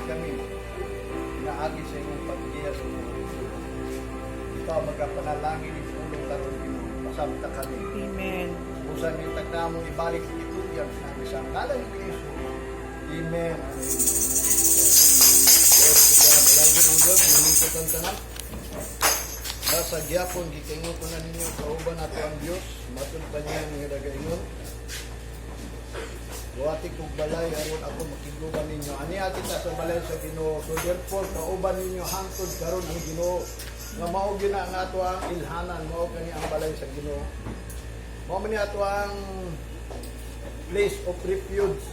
kami inaagi sa inyong pagdiya sa mga Ginoo. Ikaw magapanalangin ni tulong karon Ginoo, pasabta kami. Amen. Usan ni tagnamo ibalik ito yan sa isang ngalan ni Jesus. Amen. Lord, kita lagi ng Diyos, nangingkot ang tanan. Sa gyapon gikingo ko na ninyo kauban nato ang Dios, matud pa niya nga dagaingon. Buhati kong balay aron ako makiguban ninyo. Ani ati ta sa balay sa Ginoo. So therefore kauban ninyo hangtod karon ang Ginoo. Nga mao gina nga ato ang ilhanan, mao kani ang balay sa Ginoo. Mao man ni ato ang place of refuge.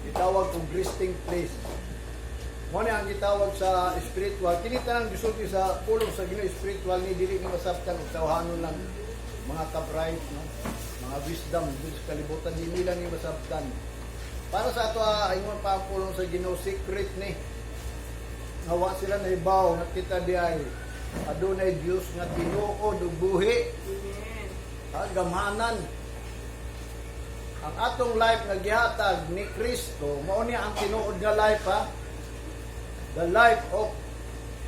Itawag kong resting place. Mo ang gitawag sa spiritual, kini tanang gisulti sa pulong sa Ginoo spiritual ni dili ni masabtan og tawhanon lang mga kabrait, no? Mga wisdom sa kalibutan di nila ni masabtan. Para sa ato ingon pa ang pulong sa Ginoo secret ni. Nawa sila na ibaw nga kita di ay adunay Dios nga tinuod ug buhi. Amen. Gamhanan. Ang atong life nga gihatag ni Kristo, mao ni ang tinuod nga life ha. The life of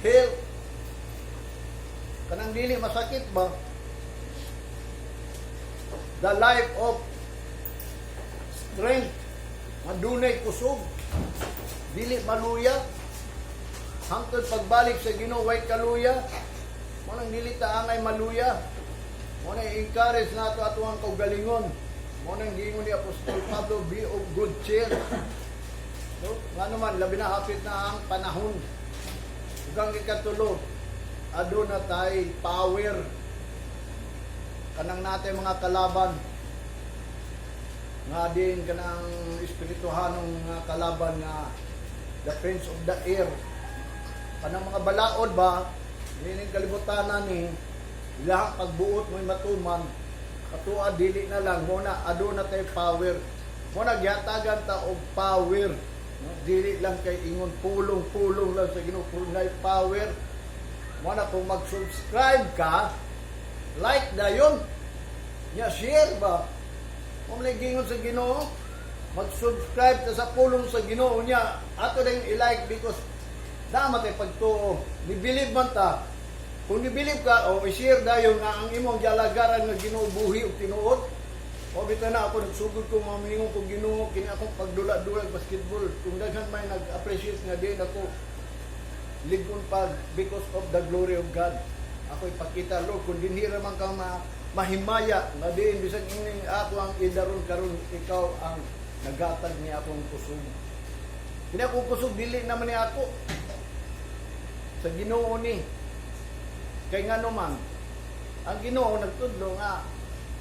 health. Kanang dili masakit ba? The life of strength. Madunay kusog. Dili maluya. Hangtod pagbalik sa Ginoo way kaluya. Mo nang dili ta angay maluya. Mo nang encourage nato ato ang kaugalingon. Mo nang giingon ni Apostol Pablo, be of good cheer. So, nga naman, labi na hapit na ang panahon. Huwag ikatulo, ado na tayo power. Kanang natin mga kalaban. Nga din kanang espirituhanong mga kalaban na the prince of the air. Kanang mga balaod ba, dining kalibutanan ni ilahang pagbuot mo'y matuman. Katua dili na lang, muna ado na tayo power. Muna gyatagan ta og power. Dili lang kay ingon pulong-pulong lang sa Ginoo, pulong power. Muna kung mag-subscribe ka, like dayon. Nya share ba? Kung gingon sa Ginoo, mag-subscribe ta sa pulong sa Ginoo nya. Ato din i-like because dama tay pagtuo. Ni-believe man ta. Kung ni-believe ka o i-share dayon nga ang imong gialagaran nga Ginoo buhi ug tinuod. O bitaw na ako nagsugod ko mamingon ko Ginoo kini akong pagdula-dulag basketball. Kung daghan may nag-appreciate nga din ako ligon pa because of the glory of God. Ako ipakita Lord kung dinhira man ka mahimaya nga din bisan ining ako ang idaron karon ikaw ang nagatag ni akong kusog. Kini akong kusog dili naman ni ako sa Ginoo ni. Kay ngano man ang Ginoo nagtudlo nga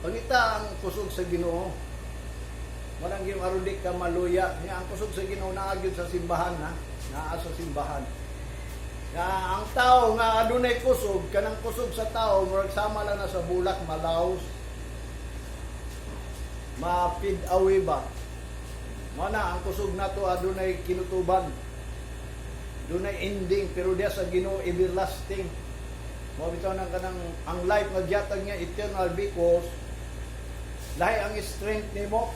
pangita ang kusog sa Ginoo. Walang gyud arudik ka maluya. Nga ang kusog sa Ginoo naa gyud sa simbahan ha. Naa sa simbahan. Nga ang tao nga adunay kusog, kanang kusog sa tao murag sama lang na sa bulak malaos. Mapid away ba? Mana ang kusog nato adunay kinutuban. Dunay ending pero dia sa Ginoo everlasting. Mo bitaw nang kanang ang life nga gihatag niya eternal because lahi ang strength nimo.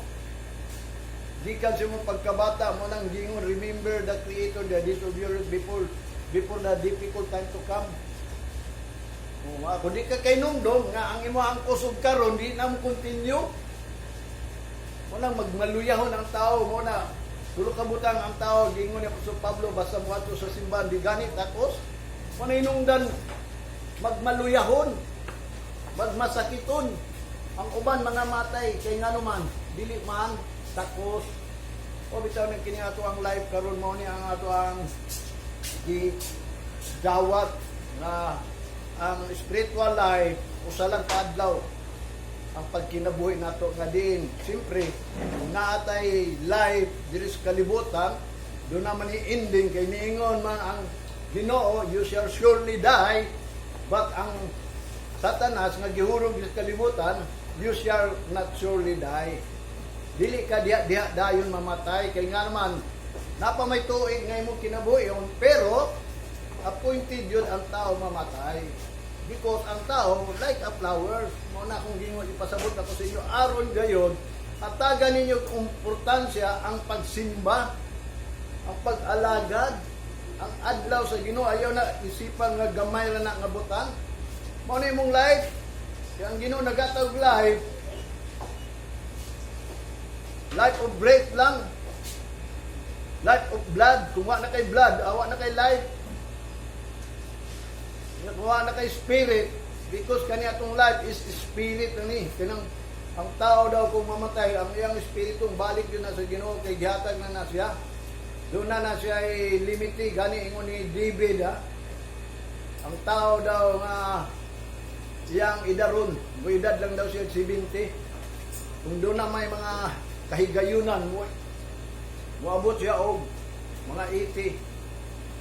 Di ka sa mong pagkabata mo nang gingon, remember the Creator, the days of your before the difficult time to come. Kung di ka kay nungdom, nga ang imo ang kusog karon di na mo continue. Mo nang magmaluyahon ang tao, mo na tulo ka butang ang tao, gingon ni Apostol Pablo, basta mo ato sa simbahan, di ganit takos. Mo na inungdan, magmaluyahon, magmasakiton. Ang uban mga matay kay ngano man dili man takos. O bitaw nang kini ato ang live karon mo ni ang ato ang gidawat na ang spiritual life usalang kadlaw ang pagkinabuhi nato nga din. Siyempre naatay live diri sa kalibutan do naman i-ending kay niingon man ang Ginoo, you shall surely die, but ang Satanas nga gihurog sa kalibutan, you shall not surely die. Dili ka diha dayon mamatay kay nga naman napa may tuig nga imong kinabuhi pero appointed yun ang tao mamatay. Because ang tao like a flowers, mo na kung gingon ipasabot ako sa inyo aron gayon hatagan ninyo importansya ang pagsimba. ang pag-alagad, ang adlaw sa Ginoo ayaw na isipan nga gamay ra na nga butang. Mao ni imong life, kaya ang Ginoo nagatag life of breath lang. Life of blood. Kung wa na kay blood, awa na kay life. Kung wa na kay spirit, because kani atong life is spirit ani. Kanang ang tao daw kung mamatay, ang iyang espiritong balik yun na sa Ginoo kay gihatag na siya. Doon na siya ay limiti, gani ingon ni David ha. Ang tao daw nga iyang idaron, edad lang daw siya 70. Kung doon na may mga kahigayunan mo, muabot siya og mga 80.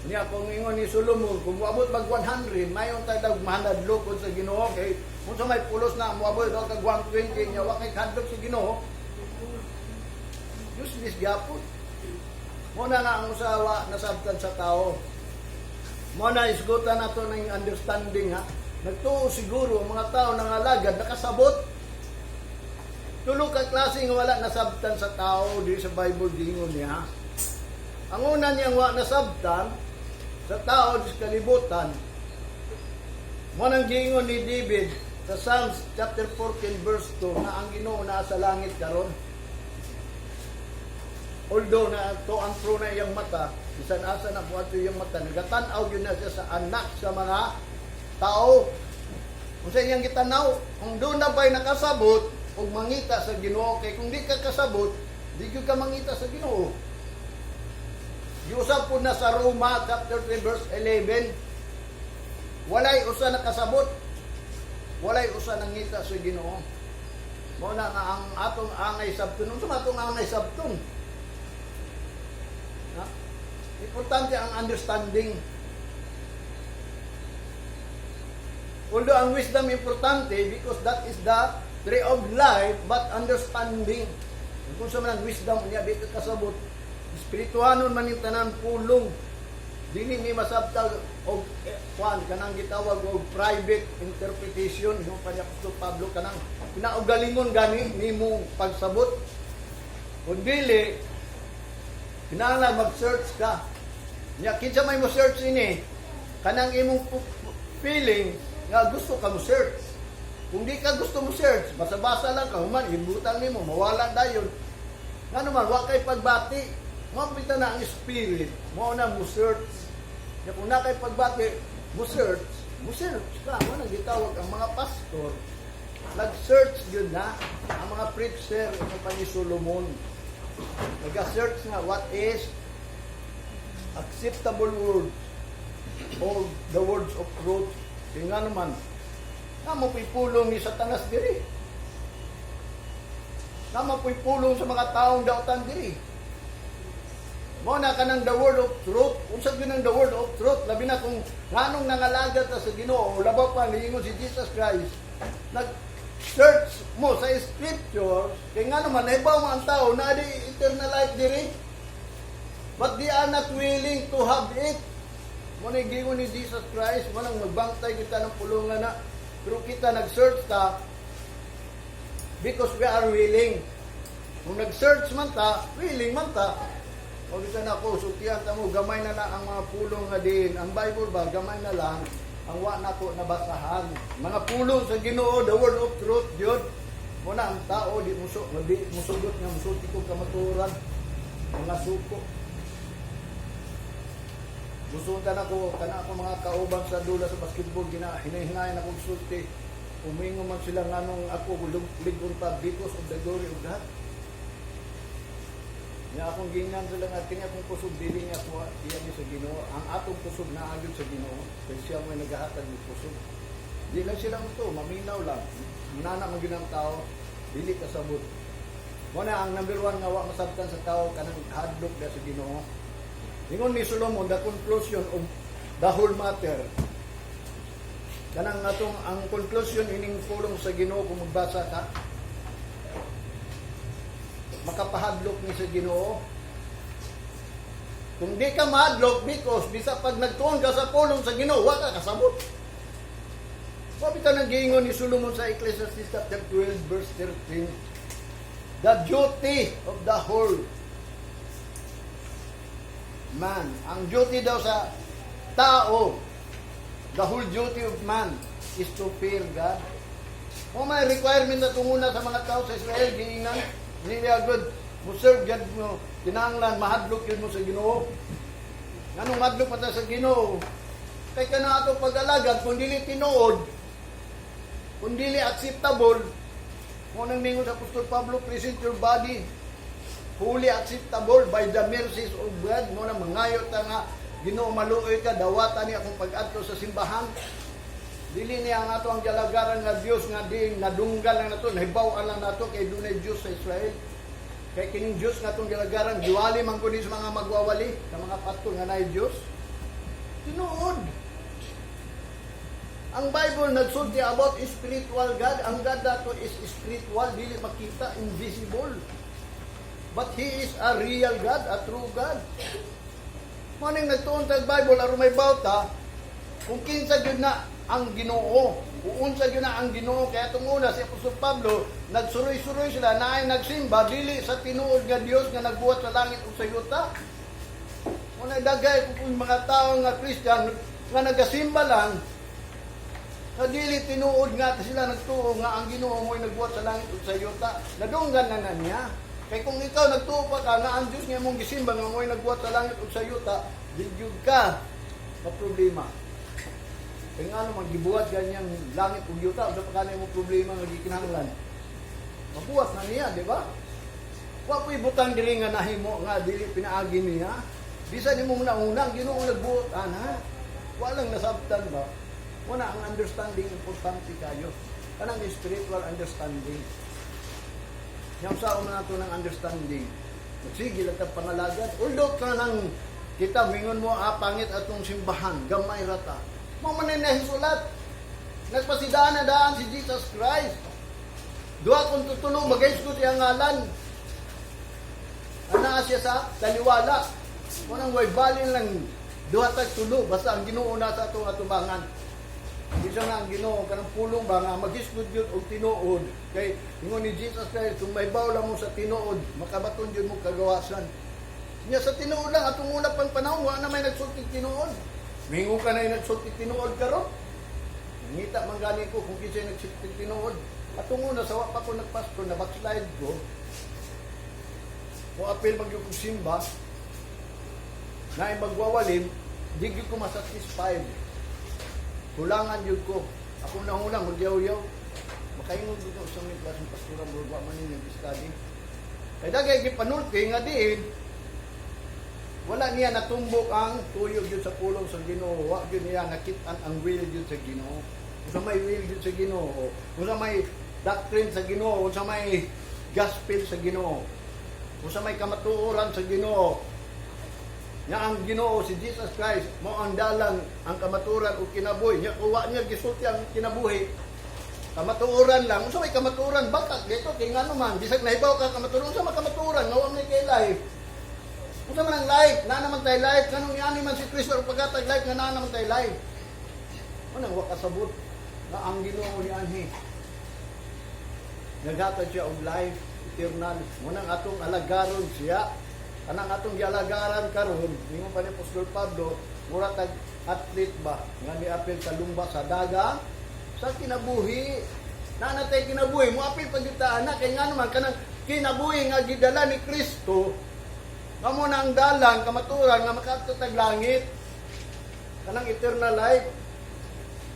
Niya kung ingon ni Solomon, kung muabot mag 100, mayon tayo daw manadlok sa Ginoo kay kung sa may pulos na muabot daw kag 120 niya wa kay kadlok sa Ginoo. Useless gyapon. Mo na ang usawa nasabtan sa tao. Mo na isgutan nato ng understanding ha. Nagtuo siguro ang mga tao nang alagad nakasabot. Tulo ka klase nga wala nasabtan sa tao di sa Bible dingon niya. Ang una niyang wala nasabtan sa tao di sa kalibutan. Mo nang gingon ni David sa Psalms chapter 14 verse 2 na ang Ginoo naa sa langit karon. Although na to ang pro na iyang mata, bisan asa na buhat iyang mata, nagatan-aw yun na siya sa anak sa mga tao. Kung sa iyang gitanaw, kung doon na ba'y nakasabot, o mangita sa Ginoo, kay kung di ka kasabot, di ka mangita sa Ginoo. Giusap po na sa Roma chapter 3 verse 11, walay usa nakasabot, walay usa nangita sa Ginoo. Mo na nga ang atong angay sabton, unsa atong angay sabton? Ha? Importante ang understanding. Although ang wisdom importante because that is the tree of life, but understanding. Kung sa man wisdom niya di ka kasabot, espirituhanon man yung tanan pulong. Dili ni masabtag og kwan kanang gitawag og private interpretation yung Apostol Pablo kanang pinaugalingon gani nimo pagsabot. Kung dili kinahanglan mag-search ka. Nya kinsa may mo search ini kanang imong feeling nga gusto ka mo search. Kung di ka gusto mo search, basa-basa lang ka, human, hibutan nimo, mawala dayon. Nga naman, wa kay pagbati, mapita na ang spirit, mo na mo search. Ya kung na kay pagbati, mo search ka, mo nang gitawag ang mga pastor, nag-search yun na, ang mga preacher, ang pa ni Solomon. Nag-search nga, what is acceptable words, or the words of truth. Kaya nga naman, namo po'y pulong ni Satanas diri. Namo po'y pulong sa mga taong dautan diri. Mo na kanang the word of truth. Unsad yun ang the word of truth? Labi na kung nganong nangalagad ta sa Ginoo, labaw pa niingon si Jesus Christ. Nag-search mo sa scripture, kaya nga naman, naibaw mo ang tao na di eternal life diri. But they are not willing to have it. Mo na gingon ni Jesus Christ, mo nang magbantay kita ng pulungan na, pero kita nag-search ta because we are willing. Kung nag-search man ta, willing man ta. O kita na ko, sutihan ta mo, gamay na ang mga pulong nga din. Ang Bible ba, gamay na lang, ang wa na ko nabasahan. Mga pulong sa Ginoo, the word of truth, yun. Muna ang tao, di musugot nga, musuti kong kamaturan, mga suko. Gusuntan ako, kana ako mga kauban sa dula sa basketball, hinahinayan akong sulti. Umingo man sila nga nung ako, ligon pa because of the glory of God. Nga akong gingan sila nga, kini akong kusog, dili niya ko, iyan niya sa Ginoo. Ang atong kusog na agad sa Ginoo, kasi siya may naghahatag ng kusog. Di lang sila ito, maminaw lang. Nana mo ginang tao, dili kasabot. Muna ang number one nga wa masabtan sa tao, kanang hadlok na sa Ginoo. Ingon ni Solomon, the conclusion of the whole matter. Kanang atong ang conclusion ining pulong sa Ginoo kung magbasa ka. Makapahadlok ni sa Ginoo. Kung di ka mahadlok because bisa pag nagtuon ka sa pulong sa Ginoo, wa ka kasabot. Sabi ka nang giingon ni Solomon sa Ecclesiastes chapter 12 verse 13. The duty of the whole man. Ang duty daw sa tao, the whole duty of man is to fear God. Kung may requirement na tunguna sa mga tao sa Israel, giingnan, hindi agad, mo serve God mo, kinahanglan, mahadlok yun mo sa Ginoo. Anong madlok pa sa Ginoo? Kaya ka na ito pag-alagad, kung dili tinuod, kung dili acceptable, kung nang mingon sa Apostol Pablo, present your body, fully acceptable by the mercies of God, mo na mangayot ta nga, Ginoo maluoy ka, dawatan niya akong pag-adto sa simbahan. Dili niya ang ato ang jalagaran nga Dios nga di nadunggal lang nato, nahibaw-an lang nato kay dunay Dios sa Israel. Kay kining Dios nga atong jalagaran, giwali man kundi sa mga magwawali, sa mga pastor nga naay Dios. Tinuod. Ang Bible nagsulti about spiritual God. Ang God dato is spiritual, dili makita, invisible. But He is a real God, a true God. Maning nagtuon sa Bible aron may bawta, kung kinsa gyud na ang Ginoo, uunsa gyud na ang Ginoo, kaya itong una si Apostol Pablo, nagsuroy-suroy sila na ay nagsimba dili sa tinuod nga Dios nga nagbuhat sa langit ug sa yuta. Muna dagay kung mga tao nga Christian nga nagasimba lang, na dili tinuod nga sila nagtuo nga ang Ginoo mo'y nagbuhat sa langit ug sa yuta. Nadunggan na niya. Kay kung ikaw nagtuo pa ka nga ang Diyos nga mong gisimba nga mo'y nagbuhat sa langit ug sa yuta, digyud ka sa problema. Kaya nga naman, gibuhat ganyang langit ug yuta, sa pagkanay mo problema nga gikinahanglan. Mabuhat na niya, di ba? Wa po'y butang dili nga nahimo nga dili pinaagi niya. Bisan nimo una-unang Ginoo nagbuhat ana. Walang nasabtan ba? Una ang understanding importante kayo. Kanang spiritual understanding. Yung sa una nato ng understanding. Sige lang tang pangalagad. Although kanang kita mingon mo pangit atong simbahan, gamay rata. Mo man na hisulat. Nagpasidaan na daan si Jesus Christ. Duha kung tutulo magayos ko siya ngalan. Ana siya sa taliwala. Munang way balin lang duha tag tulo basta ang Ginoo na sa atong atubangan. Bisa nga ang Ginoo kanang pulong ba nga maghisgod gyud og tinuod kay ingon ni Jesus Christ kung may bawla mo sa tinuod makabaton gyud mo kagawasan. Nya sa tinuod lang atong una pang panahon wa na may nagsulti tinuod. Mingo ka na nagsulti tinuod karon. Ngita man gani ko kung kinsa nagsulti tinuod. Atong una sa wa pa ko nagpasto na backslide ko. Mo apel magyud og simba. Na magwawalim, di gyud ko masatisfied. Kulangan yun ko. Ako na unang magyaw-yaw. Makaingon dito sa mga klaseng pastura burwa man yung nag-study. Kaya dagay gipanulti nga diin, wala niya natumbok ang tuyo yun sa pulong sa Ginoo. Wa yun niya nakitaan ang will yun sa Ginoo. Kung sa may will yun sa Ginoo. Kung sa may doctrine sa Ginoo. Kung sa may gospel sa Ginoo. Kung sa may kamatuoran sa Ginoo. Nga ang Ginoo si Jesus Christ mo ang dalang ang kamaturan o kinabuhi nya kuwa niya gisulti ang kinabuhi kamaturan lang unsa may kamaturan bakit dito kay ngano man bisag nahibaw ka kamaturan unsa may kamaturan nga may kay life unsa man ang life na naman tay life kanang ani man si Kristo o paghatag life nga na naman tay life unang wa kasabot nga ang Ginoo ni anhi naghatag siya og life eternal munang atong alagaron siya. Anang atong gialagaran karon, ningon pa ni Apostol Pablo, mura tag athlete ba nga miapil sa lumba sa daga sa kinabuhi. Na natay kinabuhi, mo apil pagitaan na kay nga naman kanang kinabuhi nga gidala ni Kristo. Nga mo na ang dalang kamaturan nga makaadto tag langit. Kanang eternal life.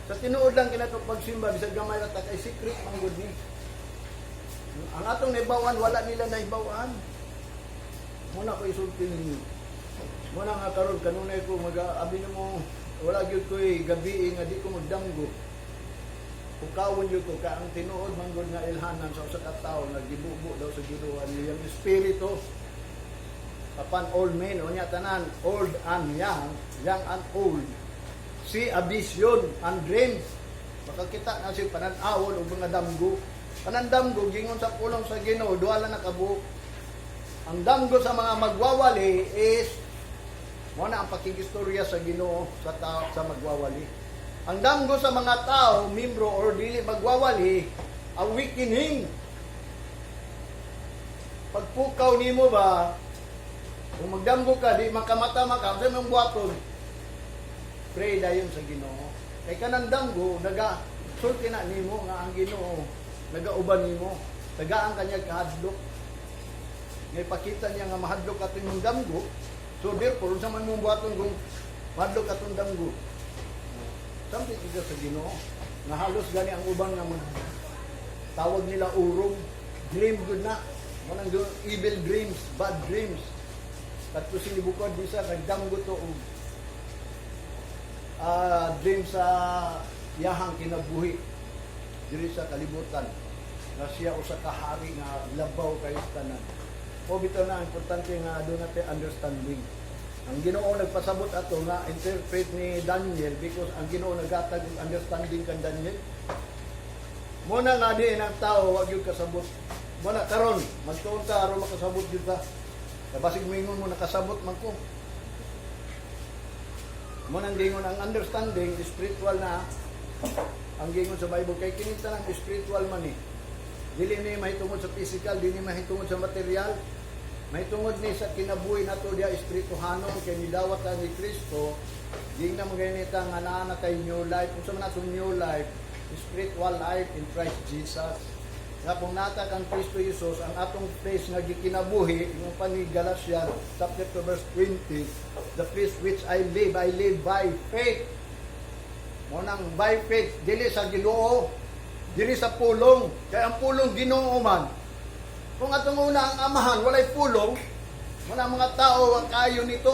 Sa tinuod lang kinatong pagsimba bisag gamay ra ta kay secret man gud ni. Ang atong naibawan wala nila naibawan. Muna ko isulti ninyo. Muna nga karon kanunay ko abi mo wala gyud ko gabi nga di ko magdamgo. Ukawon gyud ko ka ang tinuod man gud nga ilhanan sa usa ka tawo nagibubo daw sa Ginoo ang espiritu. Upon all men unya tanan old and young and old. See a vision and dreams. Makakita na si panan-awon og mga damgo. Panandamgo gingon sa pulong sa Ginoo duha lang nakabuok. Ang damgo sa mga magwawali is muna ang pakigistorya sa Ginoo sa tao sa magwawali. Ang damgo sa mga tao, membro or dili magwawali, awakening. Pagpukaw nimo ba Kung magdamgo ka, di makamata maka, sa mong buhaton, pray dayon sa Ginoo. Kay kanang damgo, sulti na nimo nga ang Ginoo, nagauban nimo, tagaan kanya kahadlok. Ngay pakita niya nga mahadlok atin mong damgo, so therefore, sa man mong buhaton kung mahadlok atong damgo. Sampai kita sa Ginoo, nga halos gani ang uban nga tawag nila urong, dream good na, manang evil dreams, bad dreams. Katlo sinibukod di sa nagdamgo to dream sa yahang kinabuhi diri sa kalibutan nga siya usa ka hari nga labaw kay tanan. O bitaw na importante nga aduna natin understanding. Ang Ginoo nagpasabot ato nga interpret ni Daniel because ang Ginoo naghatag og understanding kan Daniel. Muna nga di ang tao wag yung kasabot. Muna karon magtuon ta aron makasabot gyud ta. Basig moingon mo nakasabot man ko. Muna ang gingon ang understanding spiritual na ang gingon sa Bible kay kinita ng spiritual man ni. Dili ni mahitungod sa physical, dili ni mahitungod sa material. Mahitungod ni sa kinabuhi nato dia espirituhano kay nidawat ni Kristo. Di na maganita nga naa na kay new life. Kung sa man atong new life, spiritual life in Christ Jesus. Nga kung nata kang Kristo Jesus, ang atong place nga gikinabuhi, yung pani Galatians chapter 2 verse 20, the place which I live by faith. Munang by faith, dili sa Ginoo, dili sa pulong, kaya ang pulong Ginoo man. Kung atong una ang amahan, walay pulong, wala mga tao ang kayo nito,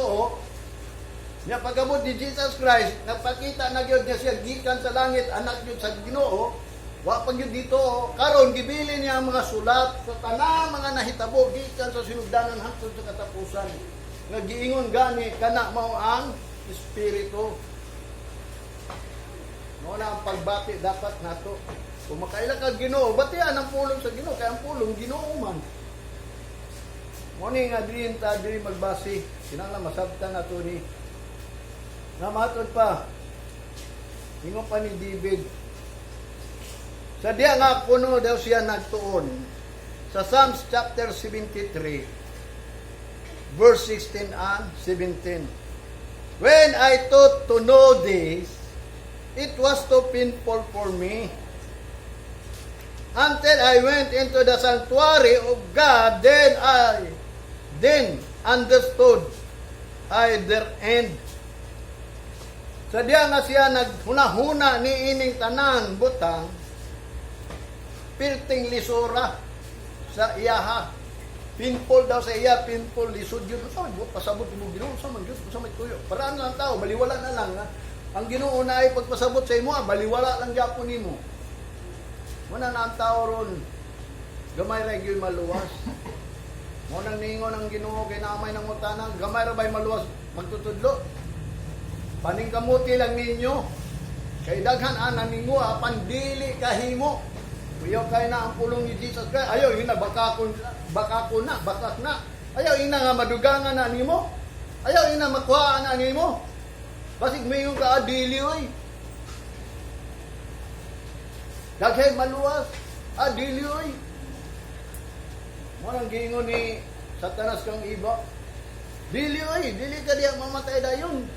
niya pagabot ni Jesus Christ, nagpakita na gyud niya siya gikan sa langit, anak gyud sa Ginoo, wa pa gyud dito, karon gibili niya ang mga sulat sa tanang mga nahitabo gikan sa sinugdanan hangtod sa katapusan. Nga giingon gani kana mao ang espiritu. Mao na ang pagbati dapat nato. Kung makaila ka Ginoo, batian ang pulong sa Ginoo, kaya ang pulong Ginoo man. Mo ni nga diri magbasi, kinahanglan masabtan nato ni. Nga matod pa. Ingon pa ni David. Sa diya nga puno daw siya nagtuon. Sa Psalms chapter 73, verse 16 and 17. When I thought to know this, it was too painful for me. Until I went into the sanctuary of God, then understood I their end. Sa diya nga siya naghuna-huna ni ining tanan butang, pilting lisura sa iyaha. Pinpol daw sa iya, pinpol lisod yun. Sa man, pasabot mo Ginoo, sa man Diyos, sa may tuyo. Paraan lang tao, baliwala na lang. Ha? Ang Ginoo na ay pagpasabot sa imo, baliwala lang gyapon nimo. Muna na ang tao ron, gamay ra gyud maluwas. Mo nang ningon ang Ginoo kay naamay ng utana, gamay ra bay maluwas magtutudlo. Paningkamuti lang ninyo. Kay daghan ana ninyo apan dili kahimo. Kuyaw kay na ang pulong ni Jesus Christ. Ayaw ina bakak na. Ayaw ina nga madugangan na nimo. Ayaw ina makuhaan na nimo. Basig mayon ka adili oy. Daghay maluwas, adili oy. Mo nang giingon ni Satanas kang iba. Dili oy, dili ka diya mamatay dayon.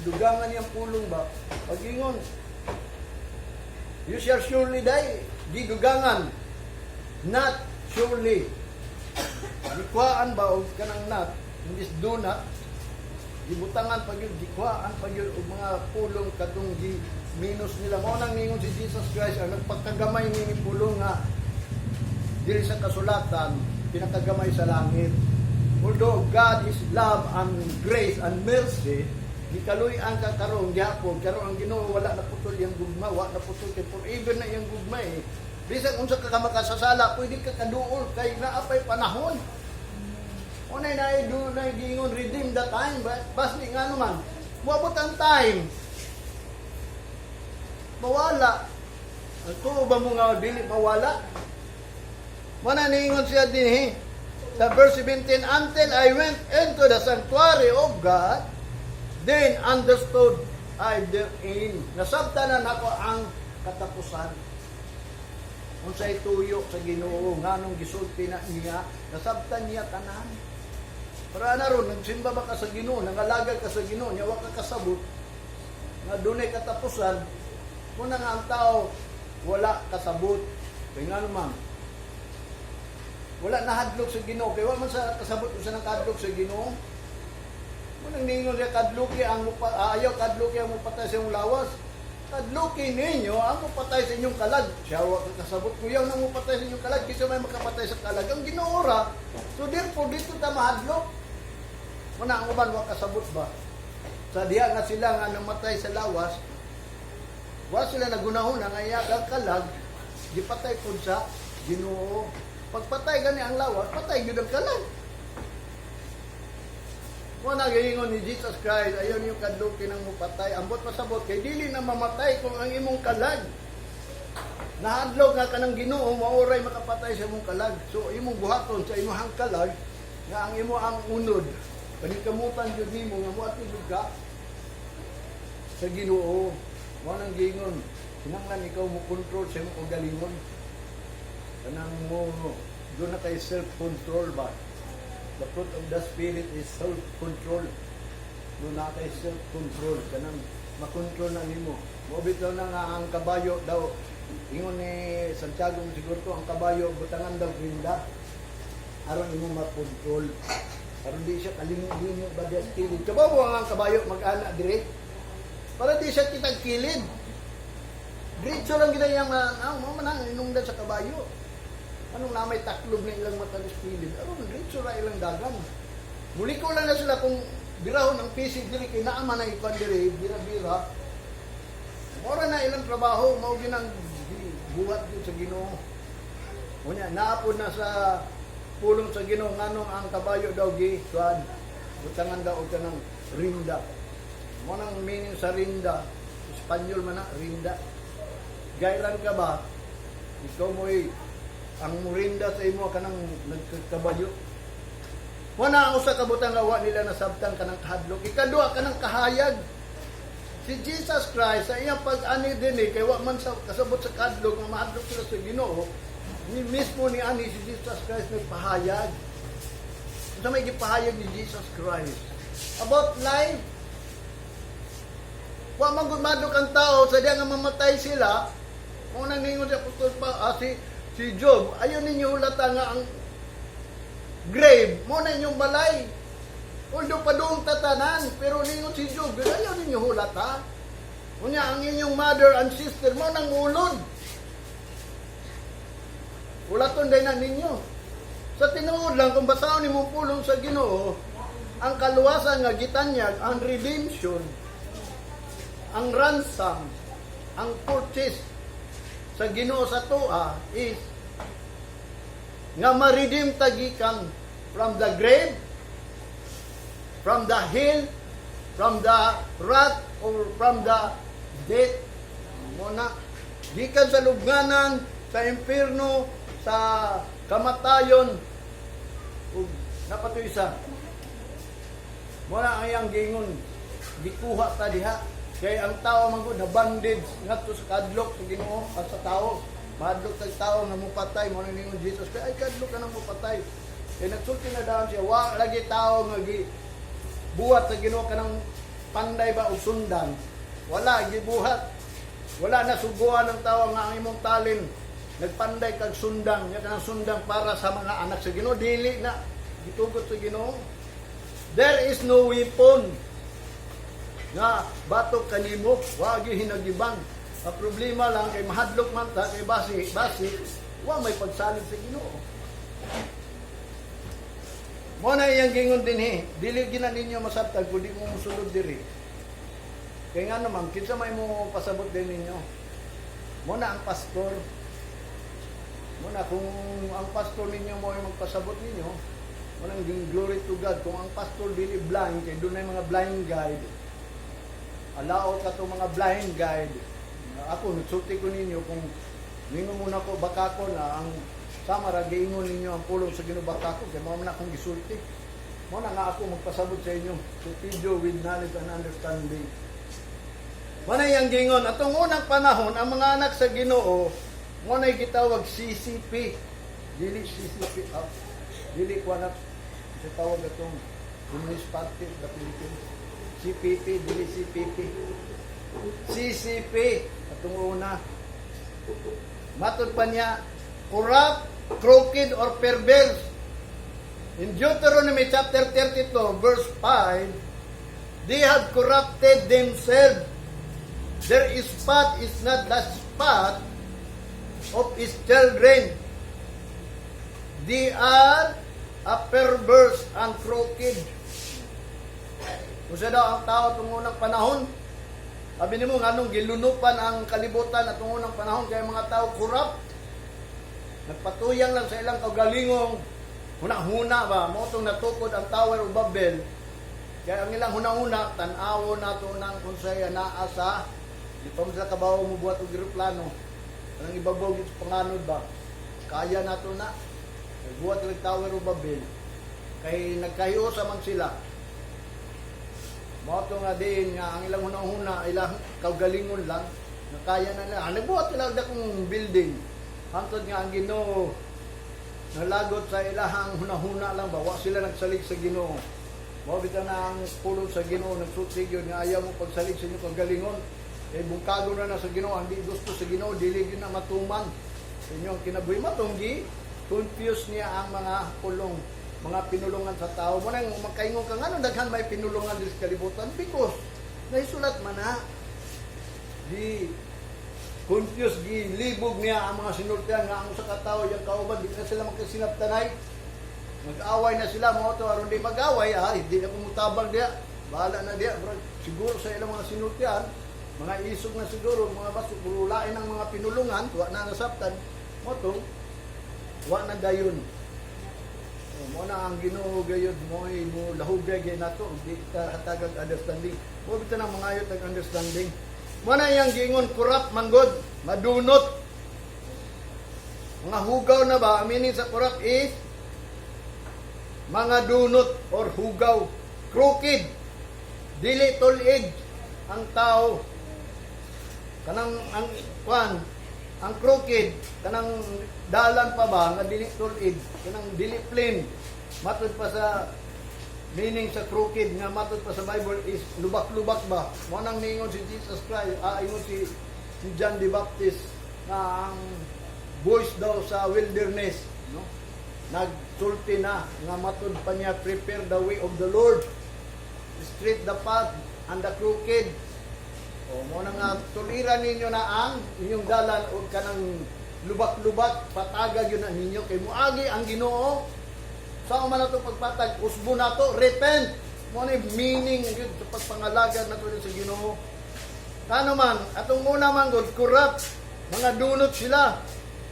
Dugangan niyang pulong ba? Pagingon. You shall surely die. Di dugangan. Not surely. Dikwaan ba o kanang not? Imbis do not. Dibutangan pag yun. Dikwaan pag yun o mga pulong katong di minus nila. Mo nang ningon si Jesus Christ ang nagpagkagamay ni pulong nga dili sa kasulatan pinakagamay sa langit. Although God is love and grace and mercy, di kaluy ang kakarong gyapon karon ang Ginoo wala na putol yang gugma, wala na putol kay forever na yang gugma eh. Bisan unsa ka makasasala, pwede ka kaduol kay naapay panahon. Unay na do na gingon redeem the time, bas ni nga naman. Moabot ang time. Mawala. Tuo ba mo nga dili mawala? Mana niingon siya dinhi sa verse 17, until I went into the sanctuary of God, then understood I therein. Nasabtanan ako ang katapusan. Unsay tuyo sa Ginoo nganong gisulti na niya, nasabtan niya tanan. Para na ron, nagsimba ba ka sa Ginoo, nangalagay ka sa Ginoo, nya wa ka kasabot, nga dunay katapusan, muna nga ang tao, wala kasabot. Kaya nga naman, wala nahadlok sa Ginoo, kaya wala man sa kasabot kung sa nakadlok sa Ginoo. Munang ningon niya, kadluki ang ayaw kadluki ang mupatay sa inyong lawas. Kadluki ninyo ang mupatay sa inyong kalag. Siya wa ka kasabot, kuyaw nang mupatay sa inyong kalag, kisa may makapatay sa kalag. Ang Ginoora, so therefore, dito ta mahadlok. Muna ang uban, wa kasabot ba? Sa diha nga sila nga namatay sa lawas, wa sila nagunahon nga iya kalag, gipatay pud sa Ginoo. Pagpatay gani ang lawas, patay gyud ang kalag. Muna giingon ni Jesus Christ, ayon yung kadluki nang mupatay, ambot pasabot kay dili na mamatay kung ang imong kalag. Nahadlok nga kanang Ginoo, mauray makapatay sa imong kalag. So imong buhaton sa imong kalag nga ang imo ang unod. Panikamutan yun nimo nga mo at ka sa Ginoo. Mo nang giingon, kinahanglan ikaw mo control sa imong kagalingon. Kanang mo do na kay self-control ba? The fruit of the Spirit is self-control. Do na kay self-control. Kanang makontrol na nimo. Mo bitaw na nga ang kabayo daw. Ingon ni Santiago siguro ko, ang kabayo butangan daw grinda. Aron imo makontrol. Aron di siya kalingo-lingo ba diya kilid. Kabaw mo ang kabayo mag-ana dire. Para di siya kitag kilid. Diretso lang gina yang mo manang inungdan sa kabayo. Anong na may taklob na ilang mata ni kilid. Aron diretso ra ilang dagan. Muli ko lang na sila kung birahon ang pisig diri kay naa man ang ikon diri, bira-bira. Mora na ilang trabaho, mao ginang buhat gyud sa Ginoo. Unya naapod na sa pulong sa Ginoo nganong ang kabayo daw gi kuan butangan daw og kanang rinda. Mo nang meaning sa rinda, Espanyol man na rinda. Gailan ka ba? Ikaw mo'y ang murinda sa imo kanang nagkabayo. Mo na ang usa ka butang gawa nila nasabtan kanang kahadlok. Ikaduha kanang kahayag. Si Jesus Christ sa iyang pag-ani dinhi kay wa man sa kasabot sa kahadlok nga mahadlok sila sa Ginoo. Ni mismo ni ani si Jesus Christ may pahayag. Ito may gipahayag ni Jesus Christ about life. Wa man gumadok ang tao sa diya nga mamatay sila. Kung nang ningon si Apostol pa si Job, ayon ninyo hulata nga ang grave mo na inyong balay. Although pa doong tatanan, pero ningon si Job, ayaw ninyo hulata. Kunya ang inyong mother and sister mo nang ulod. Ulaton din na ninyo. Sa tinuod lang, kung basahon ni mong pulong sa Ginoo, ang kaluwasan nga gitanyag, ang redemption, ang ransom, ang purchase sa Ginoo sa tua is nga ma-redeem tagikan from the grave, from the hell, from the wrath, or from the death. Muna, gikan sa lubnganan, sa impierno, sa kamatayon, napatoy isa. Muna ang iyang gingon, gikuha ta diha. Kaya ang tao man na bandage ngadto sa kadlok sa Ginoo at sa tao. Madlok sa tao nga mupatay mo ningon Jesus kay ay kadlok ka nang mupatay. Kaya nagsulti na daw siya, wa lagi tao nga buhat sa Ginoo kanang panday ba og sundan. Wala gibuhat. Wala na suguan ng tao nga ang imong talin nagpanday kag sundang, nya kanang sundang para sa mga anak sa Ginoo, dili na gitugot sa Ginoo. There is no weapon nga batok kanimo, wa gyud hinagiban. Ang problema lang kay mahadlok man ta kay basi wa may pagsalig sa Ginoo. Mo na iyang gingon dinhi, dili gina ninyo masabtag kundi mo mosulod diri. Kay nga naman kinsa may mo pasabot din ninyo. Mo na ang pastor. Muna, kung ang pastor ninyo mo ay magpasabot ninyo, manang glory to God. Kung ang pastor dili blind, kaya doon ay mga blind guide. Alao ka itong mga blind guide. Ako, nagsulti ko ninyo, kung ninyo muna ko, baka ko na ang samara, giingon ninyo ang pulong sa ginubaka ko, kaya mga akong gisulti. Muna nga ako magpasabot sa inyo, to feed you with knowledge and understanding. Muna yung gingon, atong unang panahon, ang mga anak sa Ginoo, muna yung gitawag CCP. Dili CCP. Dili ko anak. Kasi tawag itong Communist Party of the Philippines. CPP, dili CPP. CCP, atong una. Matod pa niya, corrupt, crooked, or perverse. In Deuteronomy chapter 32, verse 5, they have corrupted themselves. Their spot is not the spot of his children. They are a perverse and crooked. Kung daw ang tao itong unang panahon, sabi ni mo, anong gilunupan ang kalibutan at itong unang panahon, kaya mga tao corrupt. Nagpatuyang lang sa ilang kaugalingong huna-huna ba, mo itong natukod ang Tower of Babel. Kaya ang ilang huna-huna, tanawo na ito ng konsaya naa sa, di pa mo sa kabaw mo buhat og eroplano. Anong ibabaw dito sa panganod ba? Kaya na ito na. Nagbuhat ng Tower of Babel. Kay nagkahiusa man sila. Moto nga din nga ang ilang hunang-huna, ilang kaugalingon lang, nakaya na nila. Nagbuhat sila akong building. Hantod nga ang Ginoo, nalagot sa ilahang hunang-huna lang, bawa sila nagsalig sa Ginoo. Mabita na ang pulong sa Ginoo, nagsutsig yun, nga ayaw mo pagsalig sa inyo kaugalingon. Eh, bungkago na sa Ginoo, hindi gusto sa Ginoo, dili yun na matuman. Sa inyong kinabuhi matunggi, confuse niya ang mga pulong, mga pinulungan sa tao. Mo nang makaingon ka nga, daghan may pinulungan din sa kalibutan because naisulat man na di confuse, di libog niya ang mga sinultihan nga ang sa katao yung kauban, di na sila magkasinaptanay, mag-away na sila, mga ito aron di mag-away, hindi na kumutabang diya, bahala na diya, bro. Siguro sa ilang mga sinultihan, mga isog na siguro, mga baso, pululain ng mga pinulungan, tuwa na nasaptan, mo ito, tuwa na gayon. Mo na ang Ginoo gayud mo lahugay gay nato di ta hatagag understanding. Mo bitaw nang mga ayot ang understanding. Mo na yang giingon corrupt man god, madunot. Mga hugaw na ba meaning sa corrupt is mga dunot or hugaw, crooked, dili tulig ang tao. Kanang ang crooked, kanang dalan pa ba nga dili tulid, kanang dili plain. Matod pa sa meaning sa crooked nga matod pa sa Bible is lubak-lubak ba. Mo nang ningon si Jesus Christ, ingon si John the Baptist na ang voice daw sa wilderness, no? Nagsulti na nga matod pa niya, prepare the way of the Lord, straight the path and the crooked. O mo na nga tuliran ninyo na ang inyong dalan o kanang lubak-lubak, patagag yun na ninyo kay muagi ang Ginoo. Sa man nato pagpatag, usbo nato, repent. Mo ni meaning yun sa pagpangalagad nato sa Ginoo. Kano man, atong una man god corrupt, mga dunot sila,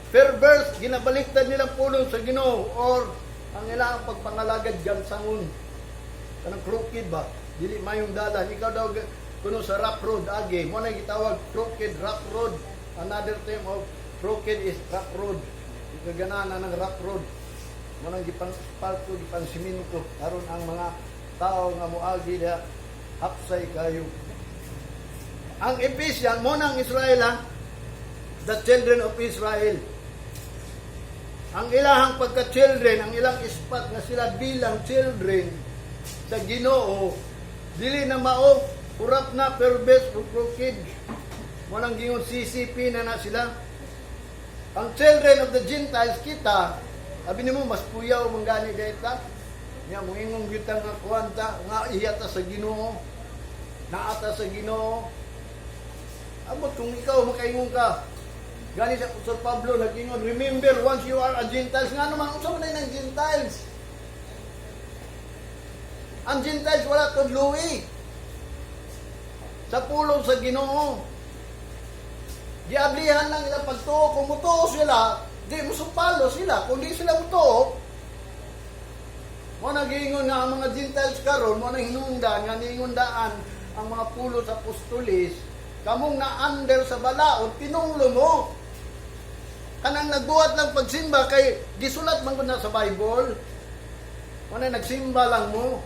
perverse, ginabaliktad nilang pulong sa Ginoo, or ang ilang pagpangalagad gansangon. Kanang crooked ba? Dili mayong dalan. Ikaw daw kuno sa rough road agi, mo na gitawag crooked rough road. Another term of crooked is rough road. Ikagananan ng rough road. Mo nang gipang-palto, gipang-siminto aron ang mga tao nga moagi da hapsay kayo. Ang Ephesians mo nang Israel, the children of Israel. Ang ilahang pagka-children, ang ilang ispat nga sila bilang children sa Ginoo, dili na mao, corrupt na, perverse, crooked. Mo nang gingon CCP na sila. Ang children of the Gentiles kita, sabi ni mo, mas puyaw mong gani dayta. Nga, mungingong kita nga kuwanta, nga iyata sa Ginoo, naata sa Ginoo. Abot, kung ikaw makaingon ka, gani sa Apostol Pablo, nag-ingon, remember, once you are a Gentiles, nga naman, unsa man ng Gentiles? Ang Gentiles, wala tudluwi. Sa pulong sa Ginoo. Giablihan lang ilang pagtuo. Kung mutuo sila, di musupalo sila. Kung di sila mutuo, mo nag-iingon nga ang mga Gentiles karon, mo nang hinungdan, nga niingundaan ang mga pulo sa apostolis, kamong na-under sa balaod, tinunglo mo. Kanang nagbuhat lang pagsimba, kay gisulat man ko na sa Bible, mo na nagsimba lang mo.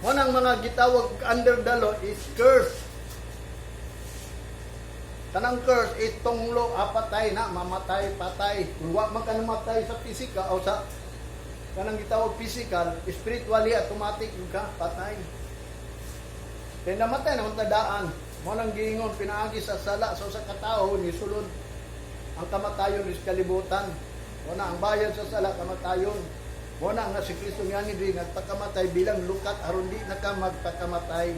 Mo nang mga gitawag under the law is curse. Kanang curse is tunglo, apatay na, mamatay, patay. Kung wag man ka namatay sa pisika o sa kanang gitawag physical, spiritually automatic yung ka, patay. Kaya namatay na tadaan, mo nang giingon, pinaagi sa sala, so sa katao, ni sulod, ang kamatayon is kalibutan. Muna ang bayad sa sala, kamatayon. Muna nga si Kristo nga ni nagpakamatay bilang lukat, aron di na ka magpakamatay.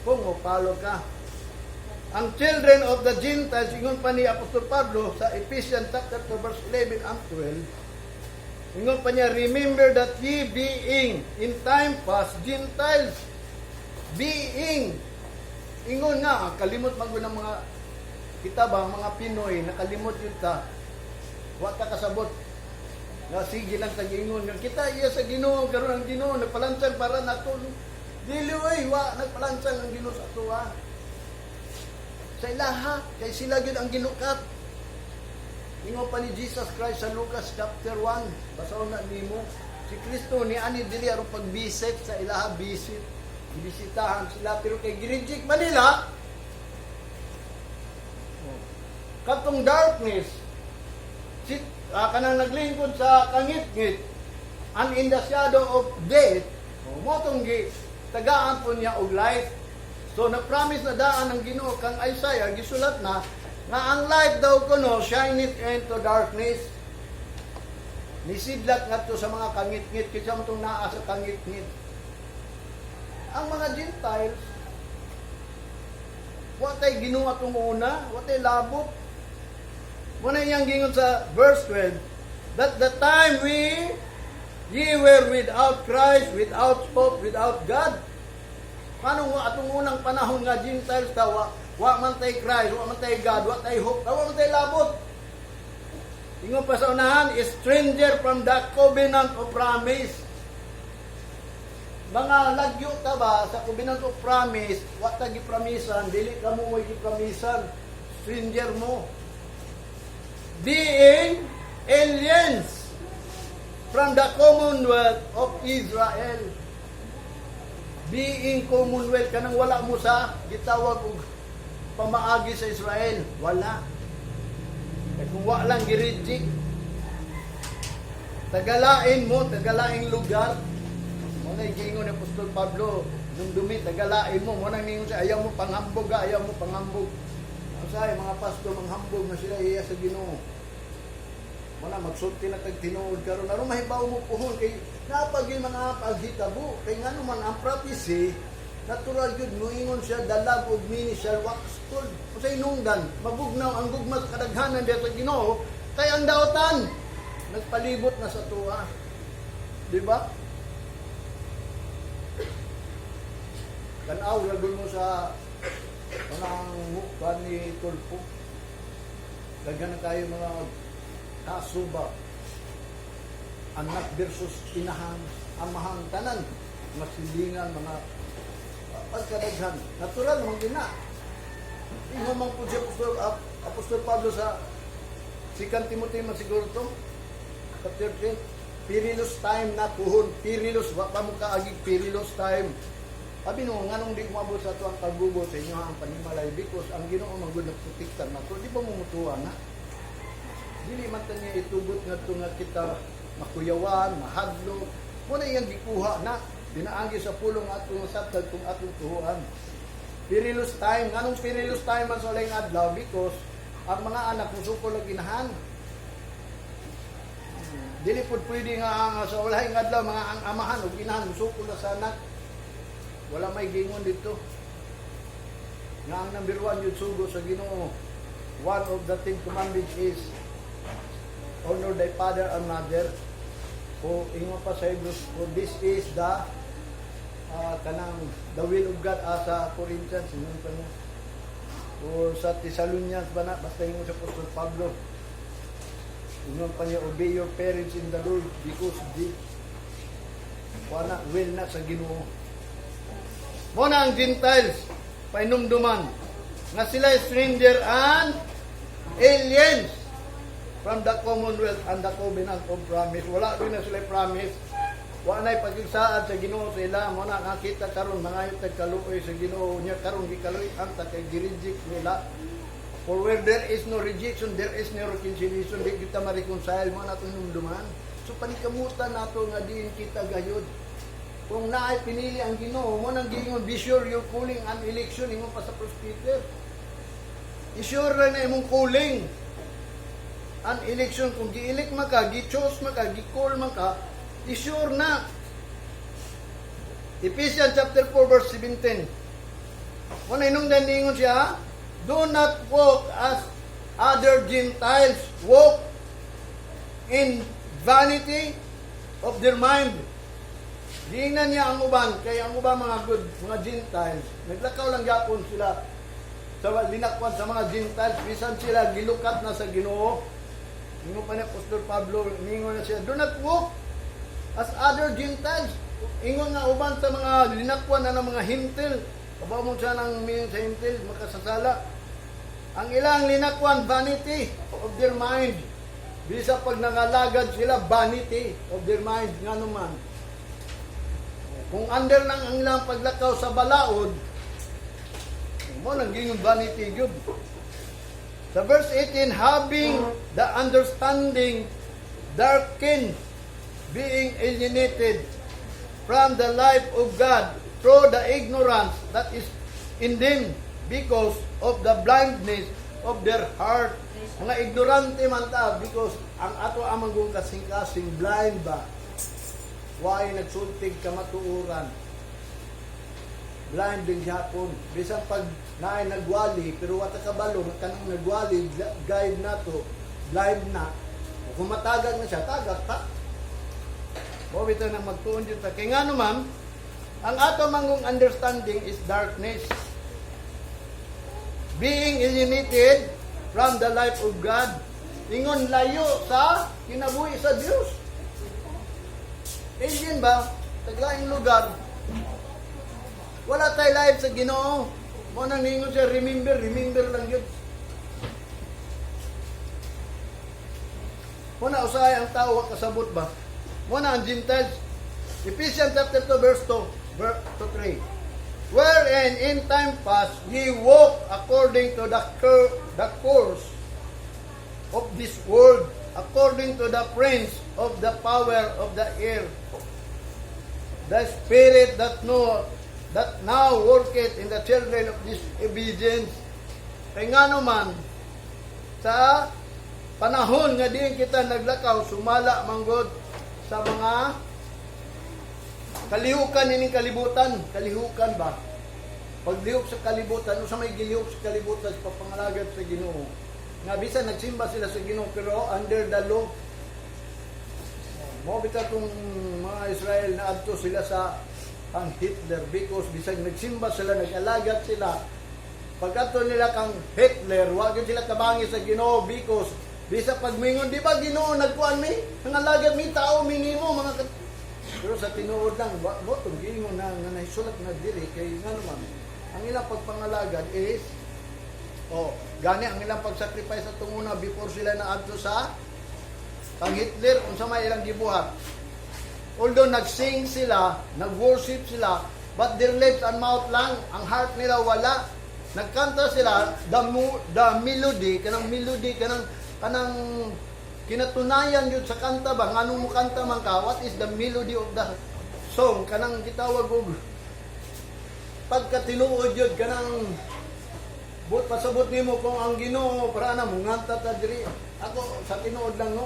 Kung mapalo ka. Ang children of the Gentiles, ingon pa ni Apostol Pablo sa Ephesians chapter 2 verse 11 and 12, ingon pa niya, remember that ye being in time past Gentiles, being, ingon nga, kalimot mag ng mga kita ba, mga Pinoy, nakalimot yun ta, wata kasabot, nga sige lang sa gingon, nga kita iya sa Ginoo, karon ang Ginoo, nagpalansan para nato, dili way, nagpalansan ang Ginoo sa ato, sa ilaha, kay sila yun ang ginukat. Ingon pa ni Jesus Christ sa Lucas chapter 1, basaw na nimo, si Kristo ni ani dili aron pag-visit sa ilaha, visit, ibisitahan sila, pero kay girijik man nila, katong darkness, kanang naglingkod sa kangit-ngit, and in the shadow of death, motong tagaan po niya og light. So, nag-promise na daan ng Ginoo kang Isaiah, gisulat na, nga ang light daw kuno, shine it into darkness. Nisidlat nga to sa mga kangit-ngit, kasi mo itong naa sa kangit-ngit. Ang mga Gentiles, watay Ginoo atong una, watay labot. Muna iyang gingon sa verse 12, that the time ye were without Christ, without hope, without God. Paano nga atong unang panahon nga Gentiles tawa, wa man tay Christ, wa man tay God, wa tay hope, wa man tay labot. Ingon pa sa unahan, stranger from the covenant of promise. Mga lagyo ta ba sa covenant of promise, wa ta gipromisan, dili ka mo gipromisan, stranger mo. Being aliens from the commonwealth of Israel. Being commonwealth, kanang wala mo sa gitawag og pamaagi sa Israel. Wala. Eh kung wala lang girijik, tagalain mo, tagalaing lugar. Muna igingon ni Apostol Pablo, nung dumi, tagalain mo. Muna ningon siya, ayaw mo panghambog, ayaw mo panghambog. Masay, mga pastor, manghambog na sila iya sa Ginoo. Muna, magsulti na tag-tinuod karon. Aron mahibaw mo puhon, kay napagin mga paghitabo. Kay nga naman, ang prophecy, natural yun, nuingon siya, dalag og mini shall wax cold. Kung sa inungdan, mabugnaw ang gugma sa kadaghanan dito sa Ginoo, kay ang daotan, nagpalibot na sa tuwa. Diba? Tanaw, lagun mo sa panang mukha ni Tulpo. Lagyan na tayo mga kaso ba? Anak versus inahan, amahang tanan, masilingan, mga pagkadaghan. Natural naman din na. Ingumang po si Apostol Pablo sa 2 Timothy masiguro to, chapter 3, perilous time na puhon, perilous, wa pa mo kaagig perilous time. Sabi nung, nga nung di kumabot sa ito ang pagbubo sa inyo ang panimalay, because ang Ginoo magud nagprotektan na ito, di ba mumutuwa na? Dili man ta niya itugot nga ito nga kita makuyawan, mahadlo, muna iyang gikuha na, dinaanggi sa pulong atong saptag kung atong tuhuan. Perilous time, nga nung perilous time man sa ulayng adlaw, because ang mga anak musuko lang ginahan. Dili po pwede nga sa ulayng adlaw, mga ang amahan o ginahan, musuko na sa anak. Wala may gingon dito. Nga ang number 1 yun sugo sa Ginoo. One of the 10 commandments is honor thy father and mother. O ingon pa sa Hebrews, for this is the the will of God sa Corinthians, ingon pa niya. O sa Thessalonians ba na, basta ingon sa Apostol Pablo. Ingon pa niya, obey your parents in the Lord because they will na sa Ginoo. Muna ang Gentiles, painumduman, nga sila stranger and aliens from the commonwealth and the covenant of promise. Wala rin na sila promise. Wala na'y pagkiksaad sa Ginoo sa ila. Muna nakita karon mga yung tagkaluoy sa Ginoo niya. Karon gikaluoy ang takay gireject nila. For where there is no rejection, there is no reconciliation. Di kita ma-reconcile. Muna itong numduman. So panikamutan nato nga diin kita gayud. Kung naay pinili ang Ginoo mo nang gingon, be sure you're calling an election imo pa sa 1 Peter. I-sure na imong calling an election kung gi-elect man ka, gi-choose man ka, gi-call man ka, i-sure na. Ephesians chapter 4 verse 17. Kung inong daningon siya, do not walk as other Gentiles walk in vanity of their mind. Diingnan niya ang uban, kaya ang uban mga good, mga Gentiles, naglakaw lang yapon sila sa linakwan sa mga Gentiles, bisan sila gilukat na sa Ginoo. Ingon pa ni Apostol Pablo, ingon na siya, do not walk as other Gentiles. Ingon nga uban sa mga linakwan na ng mga hintil. Kabaw mo siya ng mingon sa hintil, makasasala. Ang ilang linakwan, vanity of their mind. Bisa pag nangalagad sila, vanity of their mind. Nga naman. Kung under lang ang ilang paglakaw sa balaod, mo nang gingon vanity yun. Sa verse 18, having the understanding darkened, being alienated from the life of God through the ignorance that is in them because of the blindness of their heart. Mga ignorante man ta because ang ato amang kung kasing-kasing blind ba? Why nagsultig ka matuuran? Blind din Japon. Bisan pag naay nagwali, pero wata kabalo, kanang nagwali, guide na to, blind na. Kung matagag na siya, tagag ta. O bito na magtuon dito. Kaya nga naman, ang ato mangong understanding is darkness. Being alienated from the life of God. Ingon layo sa kinabuhi sa Diyos. Alien ba? Taglaing lugar. Wala tayo life sa Ginoo. Mo nang ningon siya, remember lang yun. Mo na usahay ang tao, kasabot ba? Mo na ang Gentiles. Ephesians chapter 2 verse 2, verse 3. Wherein in time past ye walk according to the course of this world, according to the prince of the power of the air, the spirit that now worketh in the children of disobedience. Kaya nga naman, sa panahon nga diin kita naglakaw, sumala manggod sa mga kalihukan ining kalibutan. Kalihukan ba? Paglihok sa kalibutan, o sa may gilihok sa kalibutan, sa papangalagad sa Ginoo. Nga bisan nagsimba sila sa Ginoo, pero under the law. Mo bita kung mga Israel na adto sila sa ang Hitler because bisan nagsimba sila, nag-alagat sila. Pagkato nila kang Hitler, wag sila tabangi sa Ginoo because bisa pagmingon, di ba Ginoo nagkuan mi? Nangalagat mi tao minimo mga pero sa tinuod lang, mo tong gingon na naisulat na diri kay nga naman. Ang ilang pagpangalagad is gani ang ilang pagsacrifice sa tunguna before sila na adto sa kang Hitler unsa may ilang gibuhat. Although nagsing sila, nag-worship sila, but their lips and mouth lang, ang heart nila wala. Nagkanta sila, the melody, kanang kinatunayan yun sa kanta ba, nganong mo kanta man ka, what is the melody of the song, kanang gitawag og pagkatinuod yun, kanang pasabot nimo kung ang Ginoo para na mo nganta ta diri. Ako sa tinuod lang no.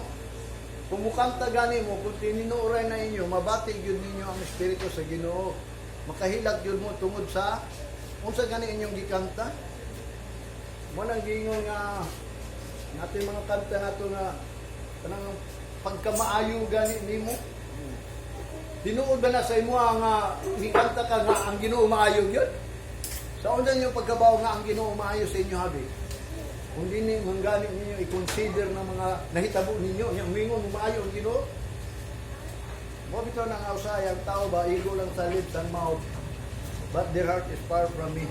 Kung mukanta gani mo, kung tininuoray na inyo, mabatig yun ninyo ang Espiritu sa Ginoo. Makahilag yun mo tungod sa unsa gani inyong gikanta. Mo nang gingon nga natin mga kanta nato nga kanang pagkamaayo gani nimo. Tinuod ba na sa imo nga gikanta ka nga ang Ginoo maayo yun? Sa unsa niyo pagkabaw nga ang Ginoo maayo sa inyo habi? Kung di manggaling ninyo i-consider na mga nahitabo ninyo, yung mingon maayo ang Ginoo. Mo bitaw nang ausay ang tao ba igo lang sa lips and mouth, but their heart is far from me.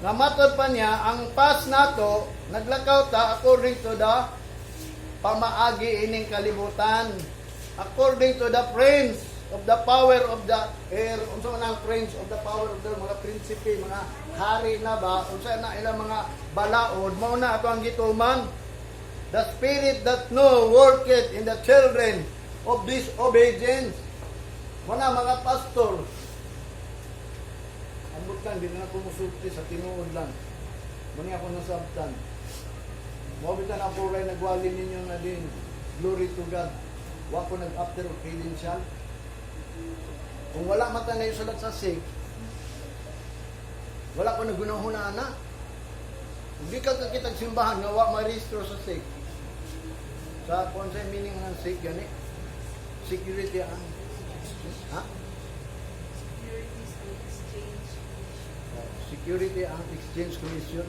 Nga matod pa niya, ang past nato naglakaw ta according to the pamaagi ining kalibutan, according to the prince of the power of the air. Unsa man ang prince of the power of the mga prinsipe, mga hari na ba, unsa na ilang mga balaod, mao na ato ang gituman. The spirit that no worketh in the children of disobedience. Muna mga pastor, ambot lang, di na ako musulti sa tinuod lang. Muna ako nasabtan. Mabitan ako rin nagwali ninyo na din. Glory to God. Wa ko nag-after of credential. Kung wala mata na yung sulat sa SIG, wala ko nagunahuna na. Hindi ka kakitag simbahan nga wa ma-restore sa SIG. Sa konsay meaning ng SIG gani. Security ang Security and Exchange Commission.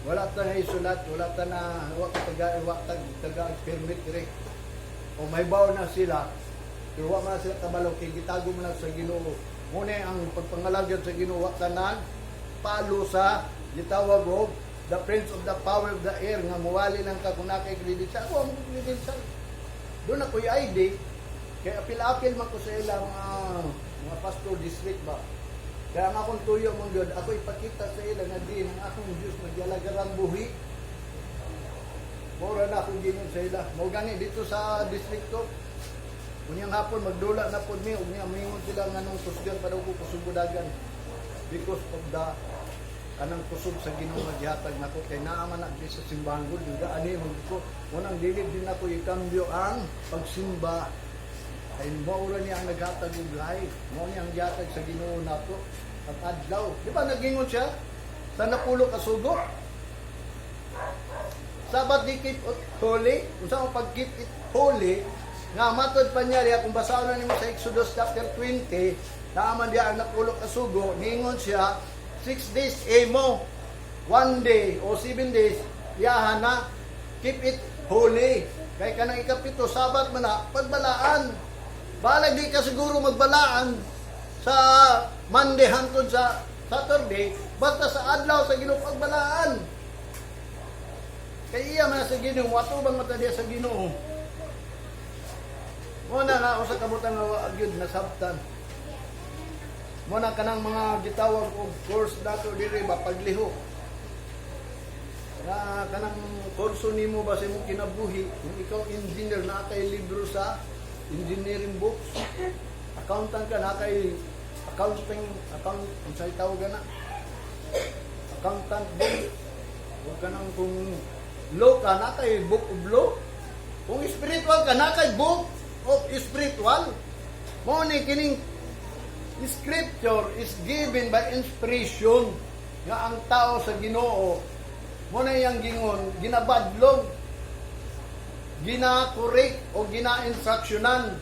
Wala ta na isulat, wala ta na wa taga permit dire. O may baw na sila. Pero wa man sila kabalo kay gitago man sa Ginoo. Muna ang pagpangalagyan sa Ginoo wa tanan palo sa gitawag og the prince of the power of the air nga muwali lang ka kung nakay credential. Wa mo credential. Doon ako yung ID. Kaya apil-apil man ko sa ilang mga pastor district ba. Kaya ang akong tuyo mong God, ako ipakita sa ilang na din ang akong Diyos magyalagarang buhi. Mura na akong ginon sa ila. Mau gani dito sa distrito. Kunyang hapon magdula na pod mi ug niya mingon sila nganong kusgan pa daw ko kusubudagan. Because of the kanang kusog sa Ginoo nga gihatag nako kay naa man di sa simbahan gud nga ani mo ko unang dilid din ako ikambyo ang pagsimba kay mao ra niya ang naghatag og life mao niya ang gihatag sa Ginoo nato at adlaw di ba nagingon siya sa napulo ka sugo Sabat di keep it holy unsa ang pag keep it holy nga matod pa niya kung basahon na nimo sa Exodus chapter 20 naaman diya ang napulo ka sugo ningon siya 6 days mo 1 day o 7 days yahan na keep it holy kay kanang ikapito sabat man na pagbalaan balag di ka siguro magbalaan sa Monday hangtod sa Saturday basta sa adlaw sa Ginoo pagbalaan kay iya man sa Ginoo watubang mata diya sa Ginoo mo na nga usa ka butang nga gyud nasabtan mo na kanang mga gitawag og course dato diri ba pagliho na kanang kurso nimo ba sa imong kinabuhi kung ikaw engineer na kay libro sa engineering books accountant ka na kay account unsay tawag na accountant book o kanang kung law ka na kay book of law kung spiritual ka na kay book of spiritual mo ni kining Scripture is given by inspiration nga ang tao sa Ginoo mo na yang gingon ginabadlog gina-correct o gina-instructionan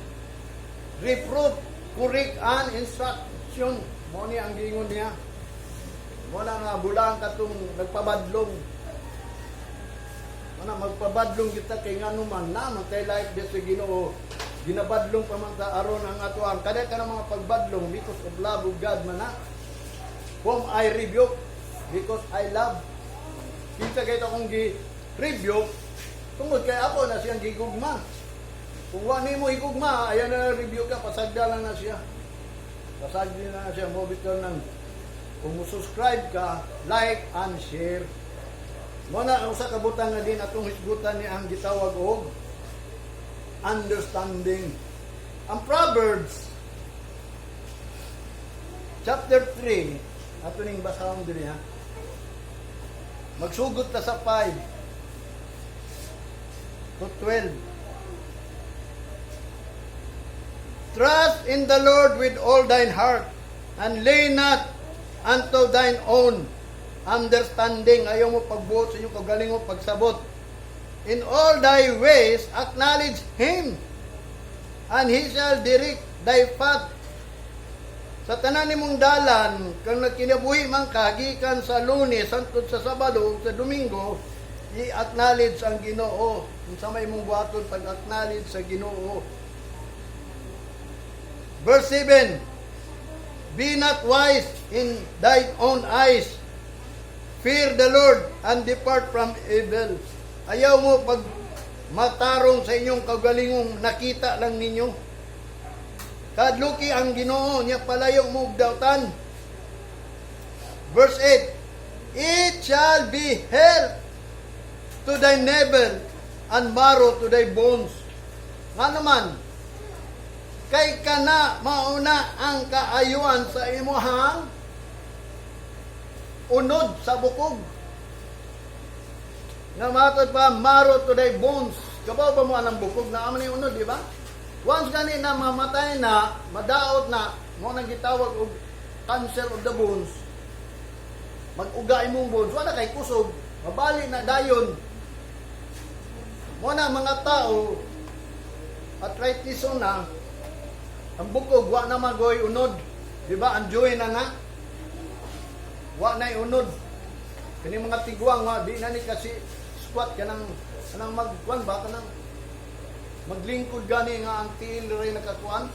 reproof correct and instruction mo ni ang gingon niya mo na nga bulang katong nagpabadlong mo na magpabadlong kita kay nganuman na kay life di sa Ginoo ginabadlong pa man ta aron ang atuan kada ka ng mga pagbadlong because of love of God man na whom I rebuke because I love kita kay akong gi-rebuke tungod kay ako na siyang gigugma kung wa nimo higugma ayan na rebuke ka pasagda lang na siya pasagda na siya mo biton nang kung mo-subscribe ka like and share mo na usa ka butang na din atong hisgutan ni ang gitawag og understanding. Ang Proverbs chapter 3 ato ning basahon diri ha. Magsugot ta sa 5 to 12. Trust in the Lord with all thine heart and lay not unto thine own understanding. Ayaw mo pagbuot sa inyong kagaling mo pagsabot. In all thy ways, acknowledge Him, and He shall direct thy path. Sa tanan nimong dalan, kung nagkinabuhi man kagikan sa Lunes, hangtod sa Sabado, sa Domingo, i-acknowledge ang Ginoo. Kung sa may mong buhaton, pag-acknowledge sa Ginoo. Verse 7, be not wise in thine own eyes. Fear the Lord and depart from evil. Ayaw mo pag matarong sa inyong kagalingong nakita lang ninyo. Kadluki ang Ginoo niya palayo mo dautan. Verse 8, it shall be health to thy navel and marrow to thy bones. Nga naman, kay kana mauna ang kaayuan sa imuhang unod sa bukog. Nga matod pa, marrow to thy bones. Kabaw ba mo anang bukog na aman yung unod, di ba? Once gani na mamatay na, madaot na, mo nang gitawag og cancer of the bones, mag-uga imong bones, wala kay kusog, mabali na dayon. Mo na mga tao, arthritis na, ang bukog, wa na magoy unod. Di ba? Ang joy na na. Wa na unod. Kani mga tigwang, di na ni kasi squat kanang magkuan ba kanang maglingkod gani nga ang tiil ray nakakuan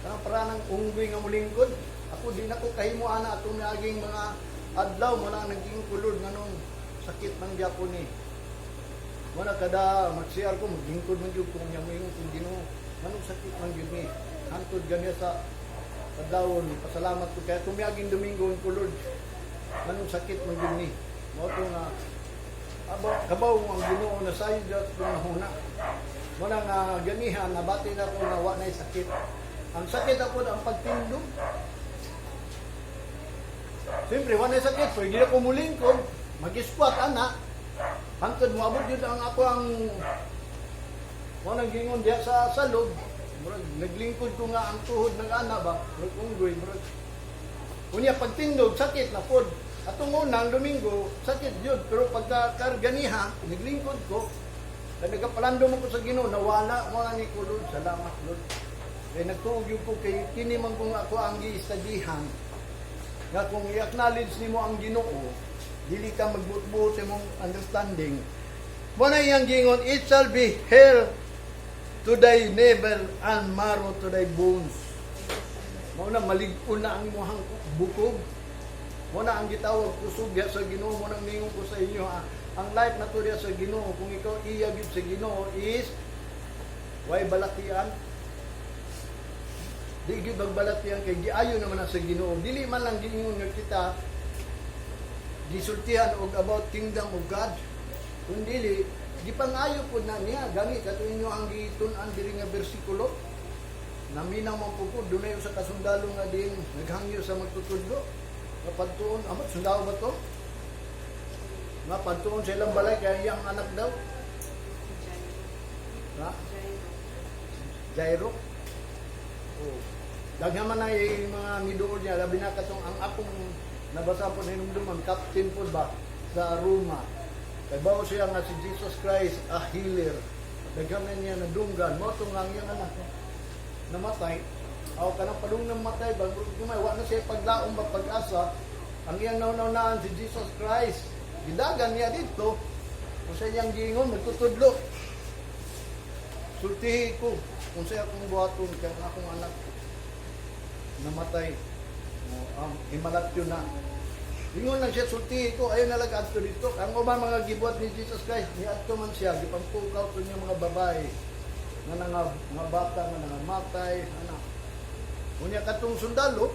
kanang para nang unggoy nga mulingkod. Ako di na ko kahimo ana atong naging mga adlaw mo na naging kulod nganong sakit man gyapon ni. Wala kada mag-share ko maglingkod man gyud kung yamoy kung Ginoo nganong sakit man gyud ni. Hantod gani sa adlawon pasalamat ko kaya tumiyaging Domingo ang kulod nganong sakit man gyud ni. Mo to nga kabaw ang Ginoo na sayo Diyos kung nahuna. Muna nga ganihan, nabati na ko na wa na sakit. Ang sakit ako ang pagtindog. Siyempre, wa na sakit. So, hindi na ko mulingkod. Mag-squat, ana. Hantod mo, abot yun ang ako ang nang gingon diya sa salog. Naglingkod ko nga ang tuhod ng ana ba? Unggoy. Unya, pagtindog, sakit na pod. Atong unang Domingo, sakit yun. Pero pagka-karganiha, naglingkod ko, kaya nagapalando mo ko sa Ginoo, nawala mo na ni ko, Lord. Salamat, Lord. Kaya nagtuog yun ko kay kiniman kung ako ang giistadihan. Nga kung i-acknowledge ni mo ang Ginoo, dili ka magbutbuot sa mong understanding. Muna iyang gingon, it shall be hair to thy navel and marrow to thy bones. Muna maligpon na ang imuhang bukog. Muna ang gitawag kusog sa Ginoo, muna ang ningon ko sa inyo, ang life na to sa Ginoo, kung ikaw iyagib sa Ginoo is way balatian. Di gid balatian kay giayo naman sa Ginoo. Dili man lang gingon nga kita gisultihan og about kingdom of God. Kung dili gipangayo pud na niya gani kato inyo ang gitun-an diri nga bersikulo. Naminaw man pud dunay usa ka sundalo nga din naghangyo sa magtutudlo. Napadtuon, amot, sundao ba to? Napadtuon sa ilang balay, kaya iyang anak daw. Ha? Jairo. Oh. Daghan man na yung mga midool niya, labi na katong ang akong nabasa po na hinumduman, captain po ba, sa Roma. Kaya bago siya nga si Jesus Christ, a healer. Daghan na niya nadunggan. Mo itong ang iyang anak namatay. Aw kanang padung nang matay bag kumay wa na siya paglaom ba pag-asa ang iyang naunaan si Jesus Christ gidagan niya dito kung sa iyang gingon magtutudlo sultihi ko kung sa akong buhaton kay akong anak namatay ang imalatyo na gingon lang siya sultihi ko ayon na lang adto dito ang ubang mga gibuhat ni Jesus Christ ni adto man siya gipangpukaw sa mga babae nga mga bata nga nangamatay anak. Unya katong sundalo,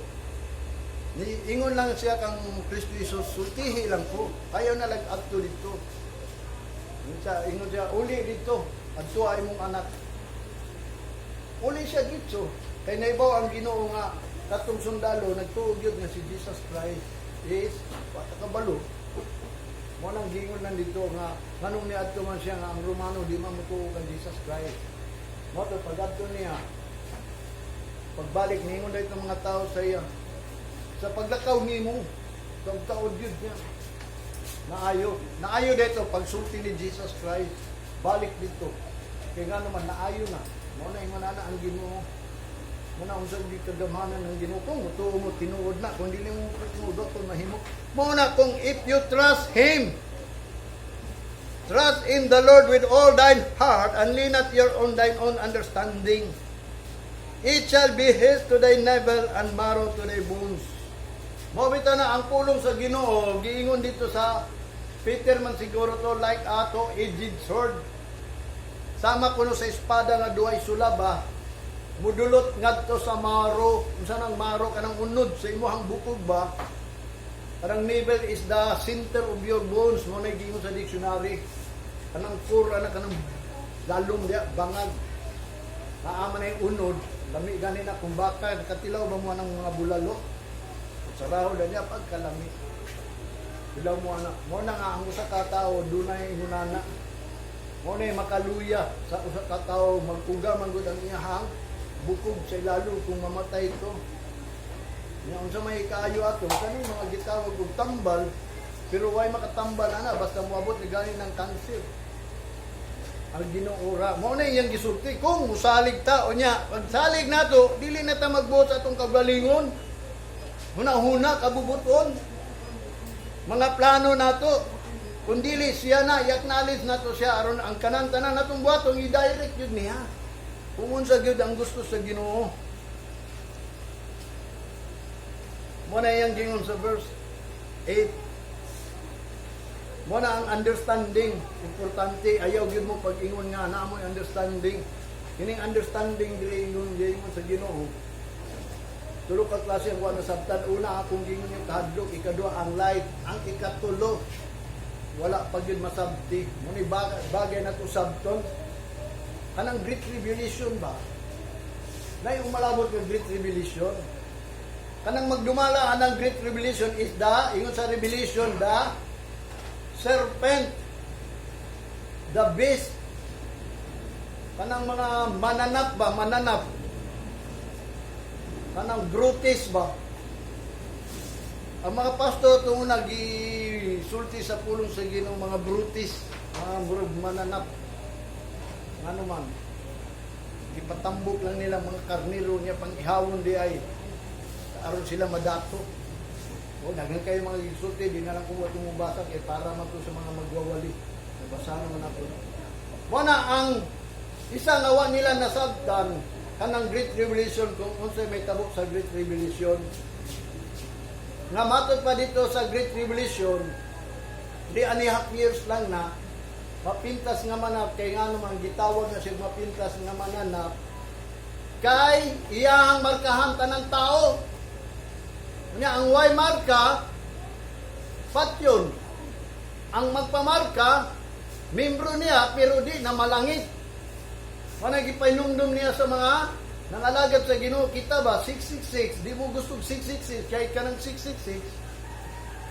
ingon lang siya kang Kristo Jesus, sultihi lang ko. Ayaw na lag-adto dito. Ingon siya, uli dito, adto ay mong anak. Uli siya dito. Kay naibaw ang Ginoo nga, katong sundalo, nagtuog yun nga si Jesus Christ is, patakabalo. Mo nang gingon lang dito nga, nganong niadto man siya nga, ang Romano, di man mutuog ang Jesus Christ. Mo to, pag-adto niya, pagbalik ningon dahil ng mga tao sa iya sa paglakaw nimo sa taod yun niya naayo dito pagsulti ni Jesus Christ balik dito kaya nga naman naayo na muna yung manana ang Ginoo muna kung saan di kagamanan ng Ginoo kung mutuo mo tinuod na kung dili mo tinuod kung mahimok muna kung if you trust Him trust in the Lord with all thine heart and lean not on thine own understanding. It shall be his to thy navel and marrow to thy bones. Mabita na ang pulong sa Ginoo, giingon dito sa Peter man siguro to like ato edged sword. Sama kuno sa espada nga duay sulaba, mudulot ngadto sa marrow, unsa nang marrow kanang unod sa imong bukog ba? Kanang navel is the center of your bones, mo na giingon sa dictionary. Kanang core ana kanang lalong diya bangag. Naama na yung unod, lami gani na kung baka katilaw ba mo ng mga bulalo. Saraho na niya pagkalami. Tilaw mo na. Mo na nga ang usa ka tawo dunay hunana. Mo na makaluya sa usa ka tawo magkuga man gud ang iyahang bukog sa ilalo kung mamatay ito. Nya unsa may kaayo ato kani mga gitawag og tambal pero way makatambal ana basta moabot ni gani ng cancer. Ang Ginoo ra mo na iyang gisulti kung musalig ta unya pag salig nato dili na ta magbuot sa atong kagalingon. Huna-huna kabubuton. Mga plano nato kun dili siya na i-acknowledge nato siya aron ang kanang tanan natong buhaton i-direct yun niya. Kung unsa gyud ang gusto sa Ginoo. Mo na iyang gingon sa verse 8. Mo na ang understanding, importante, ayaw gyud mo pag-ingon nga na mo understanding. Kining understanding dili ingon sa Ginoo. Tulo ka klase ang wala sabtan. Una akong gingon yung kahadlok, ikadua ang light, ang ikatulo wala pa gyud masabti. Muni bagay na to sabton. Kanang great revelation ba? Nay umalabot ng great revelation. Kanang magdumala anang great revelation is ingon sa revelation serpent, the beast, kanang mga mananap, kanang brutis ba? Ang mga pastor itong nag-sulti sa pulong sa Ginoo mga brutis, mga mananap. Ano man, ipatambok lang nila mga karniro niya pang ihawon di ay aron sila madato. O, dagan kayo mga gisulti, di na lang kung itong mubasag, para man to sa mga magwawali. Nabasa naman ako. Muna ang isang awa nila nasabtan, kanang Great Revelation, kung unsay may tabok sa Great Revelation. Nga matod pa dito sa Great Revelation, 3.5 years lang na, mapintas nga manap, kay nga naman gitawag na siya mapintas nga mananap, kay iyang markahan tanang tao. Nya ang Y marka patyon. Ang magpamarka membro niya pero di na malangit. Mana gipainumdum niya sa mga nangalagad sa Ginoo kita ba 666 di mo gusto 666 kay kanang 666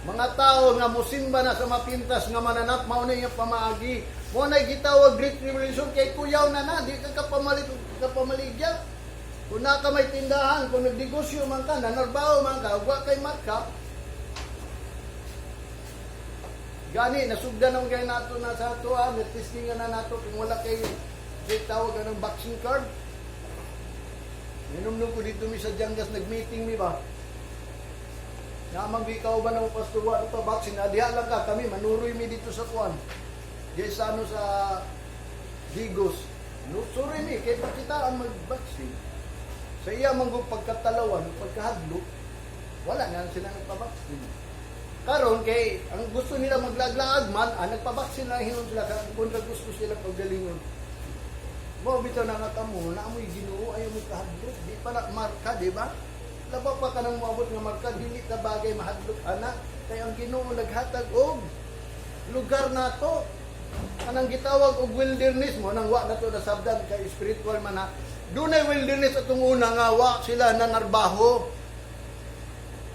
mga tao nga mosimba na sa mapintas nga mananap mao na iya pamaagi. Mo na gitawag Great Revelation kay kuyaw na di ka kapamaligya. Kung naka may tindahan, kung nagnegosyo man ka, nanarbaho man ka, huwag kay marka. Gani, nasugdan ang gaya nato na sa ito, testingan na nato kung wala kay tawag ng vaccine card. Minumnum ko dito mi sa Jangas, nag-meeting mi ba? Namang ikaw ba ng pastuwa ito vaccine? Adiha lang ka, kami, manuroy mi dito sa kuwan. Diyan sa sa Digos. No, sorry mi, kaya pakita ang mag-vaccine. Sa iya manggong pagkatalawan, pagkahadlo, wala nga sila nagpabaksin. Karon kay ang gusto nila maglaglaag man, nagpabaksin lang hinon sila kung gusto sila paggalingon. Mo bitaw na nga kamo, na amoy Ginoo ayaw mo kahadlo, di pa na marka, di ba? Laba pa ka nang moabot nga marka, dili ka bagay mahadlok ana, kay ang Ginoo naghatag og lugar nato. Anang gitawag og wilderness mo nang wa nato nasabdan kay spiritual man ha. Dunay wilderness atong una nga wa sila nanarbaho.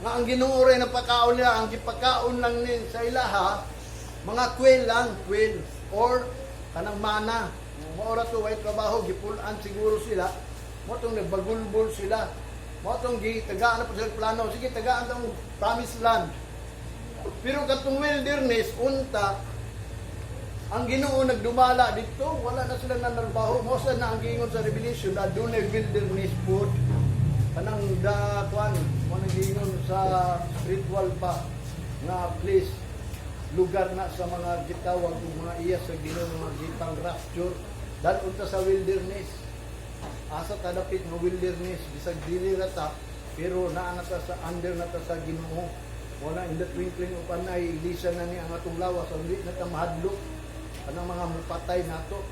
Nga ang Ginoo ray napakaon nila ang gipakaon lang nin sa ilaha mga quail lang, quail or kanang mana. Mao ra to way trabaho gipulan siguro sila. Mo tong nagbagulbol sila. Mo tong gitagaan na pa sila plano. Sige tagaan tong promised land. Pero katong wilderness unta ang Ginoo nagdumala dito, wala na silang nanarbaho. Mosa na ang giingon sa Revelation na dunay wilderness food. Kanang kuan, mo nagingon sa spiritual pa nga place, lugar na sa mga gitawag ng mga iya sa Ginoo mga gitang rapture. Dahil unta sa wilderness. Asa tadapit ng wilderness, bisag dili rata, pero naa na ta sa under na ta sa Ginoo. Wala in the twinkling of an eye, ilisan na ni ang atong lawas, ang na ta mahadlok. Anong mga mupatay nato.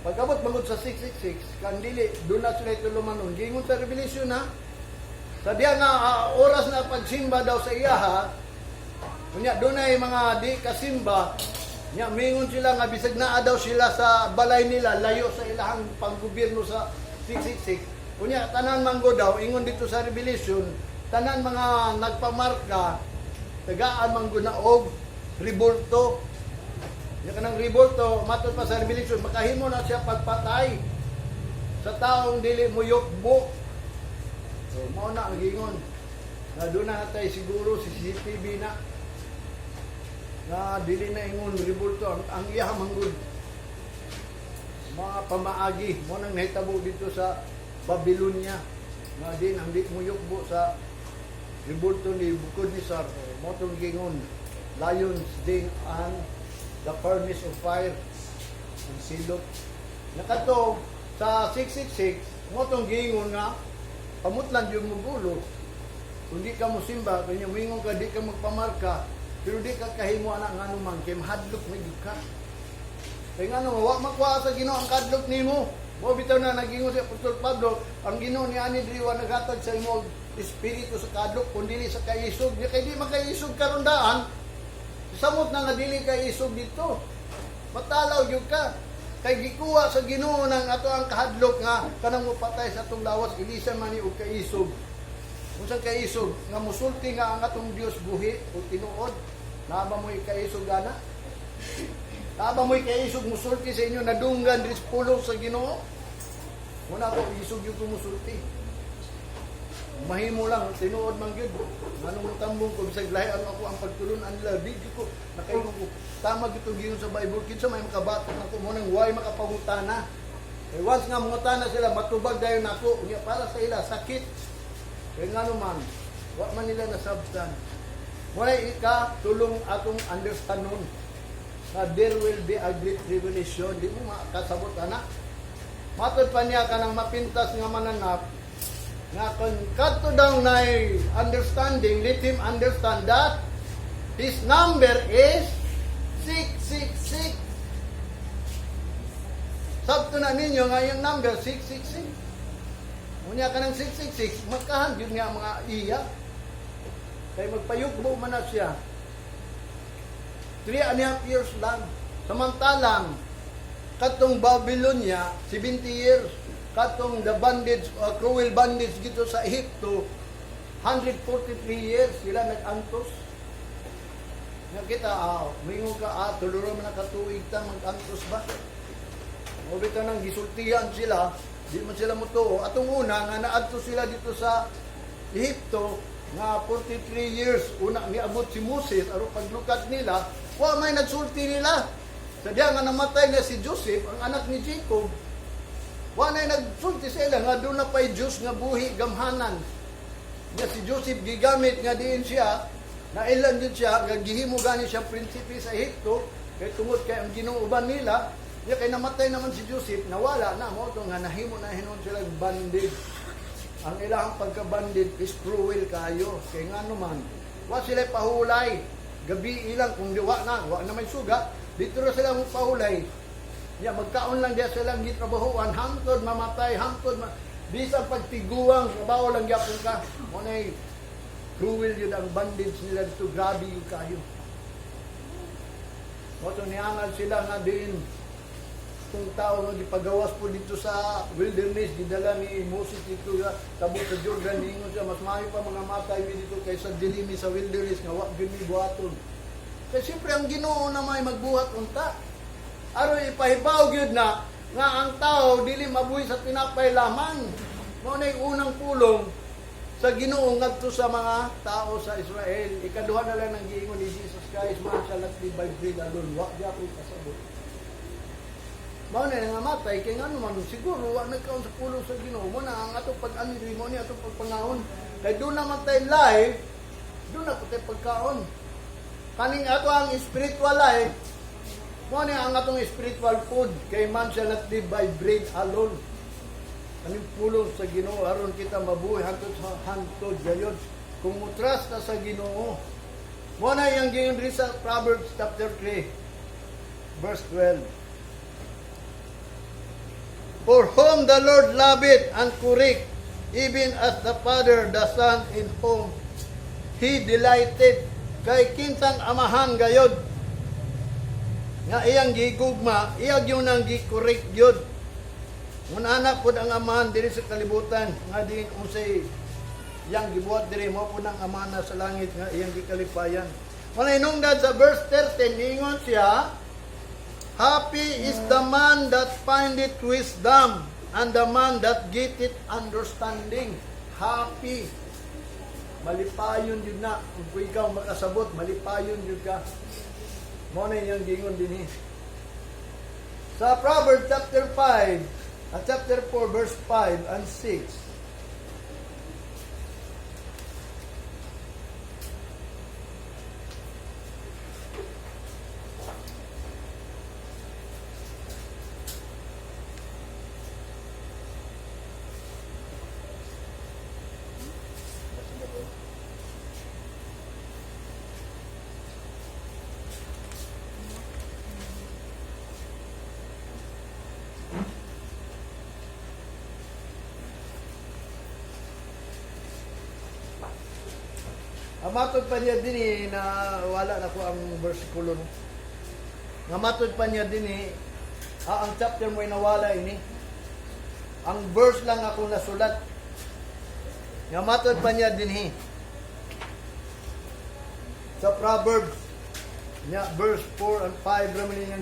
Pagkabot mangod sa 666, kandili, doon na sila ito lumanon. Gingon sa Revelation ha, sa diya nga oras na pagsimba daw sa iya ha, kunya doon ay mga di kasimba, Nya mingon sila nga bisag naa daw sila sa balay nila, layo sa ilahang panggobyerno sa 666. Unya tanan manggo daw ingon dito sa Revelation, tanan mga nagpamarka tagaan manggo na og rebolto. Nya kanang rebolto matud pa sa Revelation makahimo na siya pagpatay sa taong dili mo yukbo. So mao na ang gingon. Na doon na natay siguro si CCTV na dili na ingon revolto ang iya manggod mga pamaagi mo nang nahitabo dito sa Babylonia nga din ang di mo yukbo sa revolto ni Bukidnezar mo tong gingon lions din and the furnace of fire ang silot nakato sa 666 mo tong gingon nga pamutlan yung mugulo kung di ka musimba kanya mingon ka di ka magpamarka pero di ka kahimo anak nga naman, kaya mahadlok na yun ka. Kaya nga naman, wak makuha sa Ginoo ang kadlok ni mo. Mo bitaw na nagingon si Apostol Pablo, ang Ginoo ni Ani Driwa naghatag sa imo espiritu sa kadlok, kundi sa kaisog. Kaya di makaisog karundaan, samot na nga dili kaisog dito. Matalaw yun ka. Kaya gikuha sa Ginoo ng ato ang kahadlok nga, kanang mupatay sa atong lawas, ilisa man ni o kaisog. Kung saan kaisog, nga musulti nga ang atong Diyos buhi o tinuod, naba mo'y kaisog gana? Naba mo'y kaisog musulti sa inyo, nadunggan rin pulong sa Ginoo? Muna ko, isog yung kumusulti. Mahimo lang, tinuod man yun. Anong tambong ko, bisag lahi ano ako ang pagtulunan nila, video ko, nakaingon ko, tama gito gingon sa Bible, kinsa may makabatok na ko, munang huwag makapangutana. Eh, once nga mangutana sila, matubag dayon nako, para sa ila, sakit. Kaya nga naman, wak man nila nasabtan. Walay ika, tulong atong understand nun na there will be a great revelation. Di mo makasabot, anak. Matod pa niya ka ng mapintas nga mananap nga kung kadto daw na understanding, let him understand that his number is 666. Sabto na ninyo nga yung number 666. Unya ka ng 666, magkahan yun nga mga iya. Kaya magpayugbo man na siya. 3.5 years lang. Samantalang, katong Babylonia, 70 years. Katong the bandage, cruel bandage dito sa Ehipto, 143 years sila nag-antos. Nakita, mingo ka, tuluro man nakatuig ta, mag-antos ba? O bito nang gisultihan sila, di man sila mutuo. Atong una, nga naadto sila dito sa Ehipto, nga 43 years, una niabot si Moses, aron paglukat nila, wa may nagsulti nila. Sadya nga namatay na si Joseph, ang anak ni Jacob, wa na nagsulti sa ila, nga doon na pa'y Diyos nga buhi, gamhanan. Nga si Joseph, gigamit nga diin siya, na ilan din siya, nga gihimo gani siya prinsipe sa Ehipto, kay tungod kay ang ginuuban nila, ya kay namatay naman si Joseph, nawala na mo ito nga nahimo na hinon sila bandid. Ang ilang pagkabandid is cruel kayo. Kaya nga naman, wa sila pahulay. Gabi ilang, kung wa na may suga, dito na sila pahulay. Ya, magkaon lang diya silang gitrabahuan, hangtod, mamatay, hangtod, bisang pagtiguang, trabaho lang yapon ka. Muna'y cruel yun ang bandits nila dito, grabe yun kayo. Oto niangal sila nga din, kung tao nga gipagawas po dito sa wilderness, gidala ni Moses dito tabo sa Jordan, ningon siya, mas maayo pa mga matay mi dito kaysa dilimi sa wilderness, nga wak yun mi buhaton. Kaya siyempre ang Ginoo na may magbuhat unta. Aron ipahibaw gyud na nga ang tao dili mabuhi sa tinapay lamang. Mao na unang pulong sa Ginoo ngadto sa mga tao sa Israel. Ikaduha na lang ng giingon ni Jesus Christ, man shall not live by bread alone, wa gyapon kasabot. Mao na nga matay kay ngano man siguro wa nagkaon sa pulong sa Ginoo mo na ang atong pag-aniri mo ni atong pagpangahon. Kay do na man tay life, do na tay pagkaon. Kaning ato ang spiritual life, mo ni ang atong spiritual food kay man shall not live by bread alone. Kaning pulong sa Ginoo aron kita mabuhay hangtod sa hangtod gayon. Kung mutras ta sa Ginoo. Mo na yang giingon sa Proverbs chapter 3 verse 12. For whom the Lord loveth and correct, even as the Father the Son in whom He delighted. Kay kinsang amahan gayod. nga iyang gigugma, iyag yun ang gi-correct yun. Ngun anak po ang amahan diri sa kalibutan, nga di unsay yang gibuhat diri mo po ng amana sa langit nga iyang gikalipayan. Wala inungdan sa verse 13, ingon siya, happy is the man that findeth wisdom, and the man that getteth understanding. Happy. Malipayon yun na. Kung ikaw makasabot, malipayon yun ka. Mo na yung gingon din eh. Sa Proverbs chapter 5, at chapter 4, verse 5 and 6, matod pa niya din eh, na wala na ko ang versikulo. Nga matod pa niya din eh, ang chapter mo ay nawala ini. Ang verse lang ako nasulat. Nga matod pa niya din eh. Sa Proverbs, verse 4 and 5, raman yung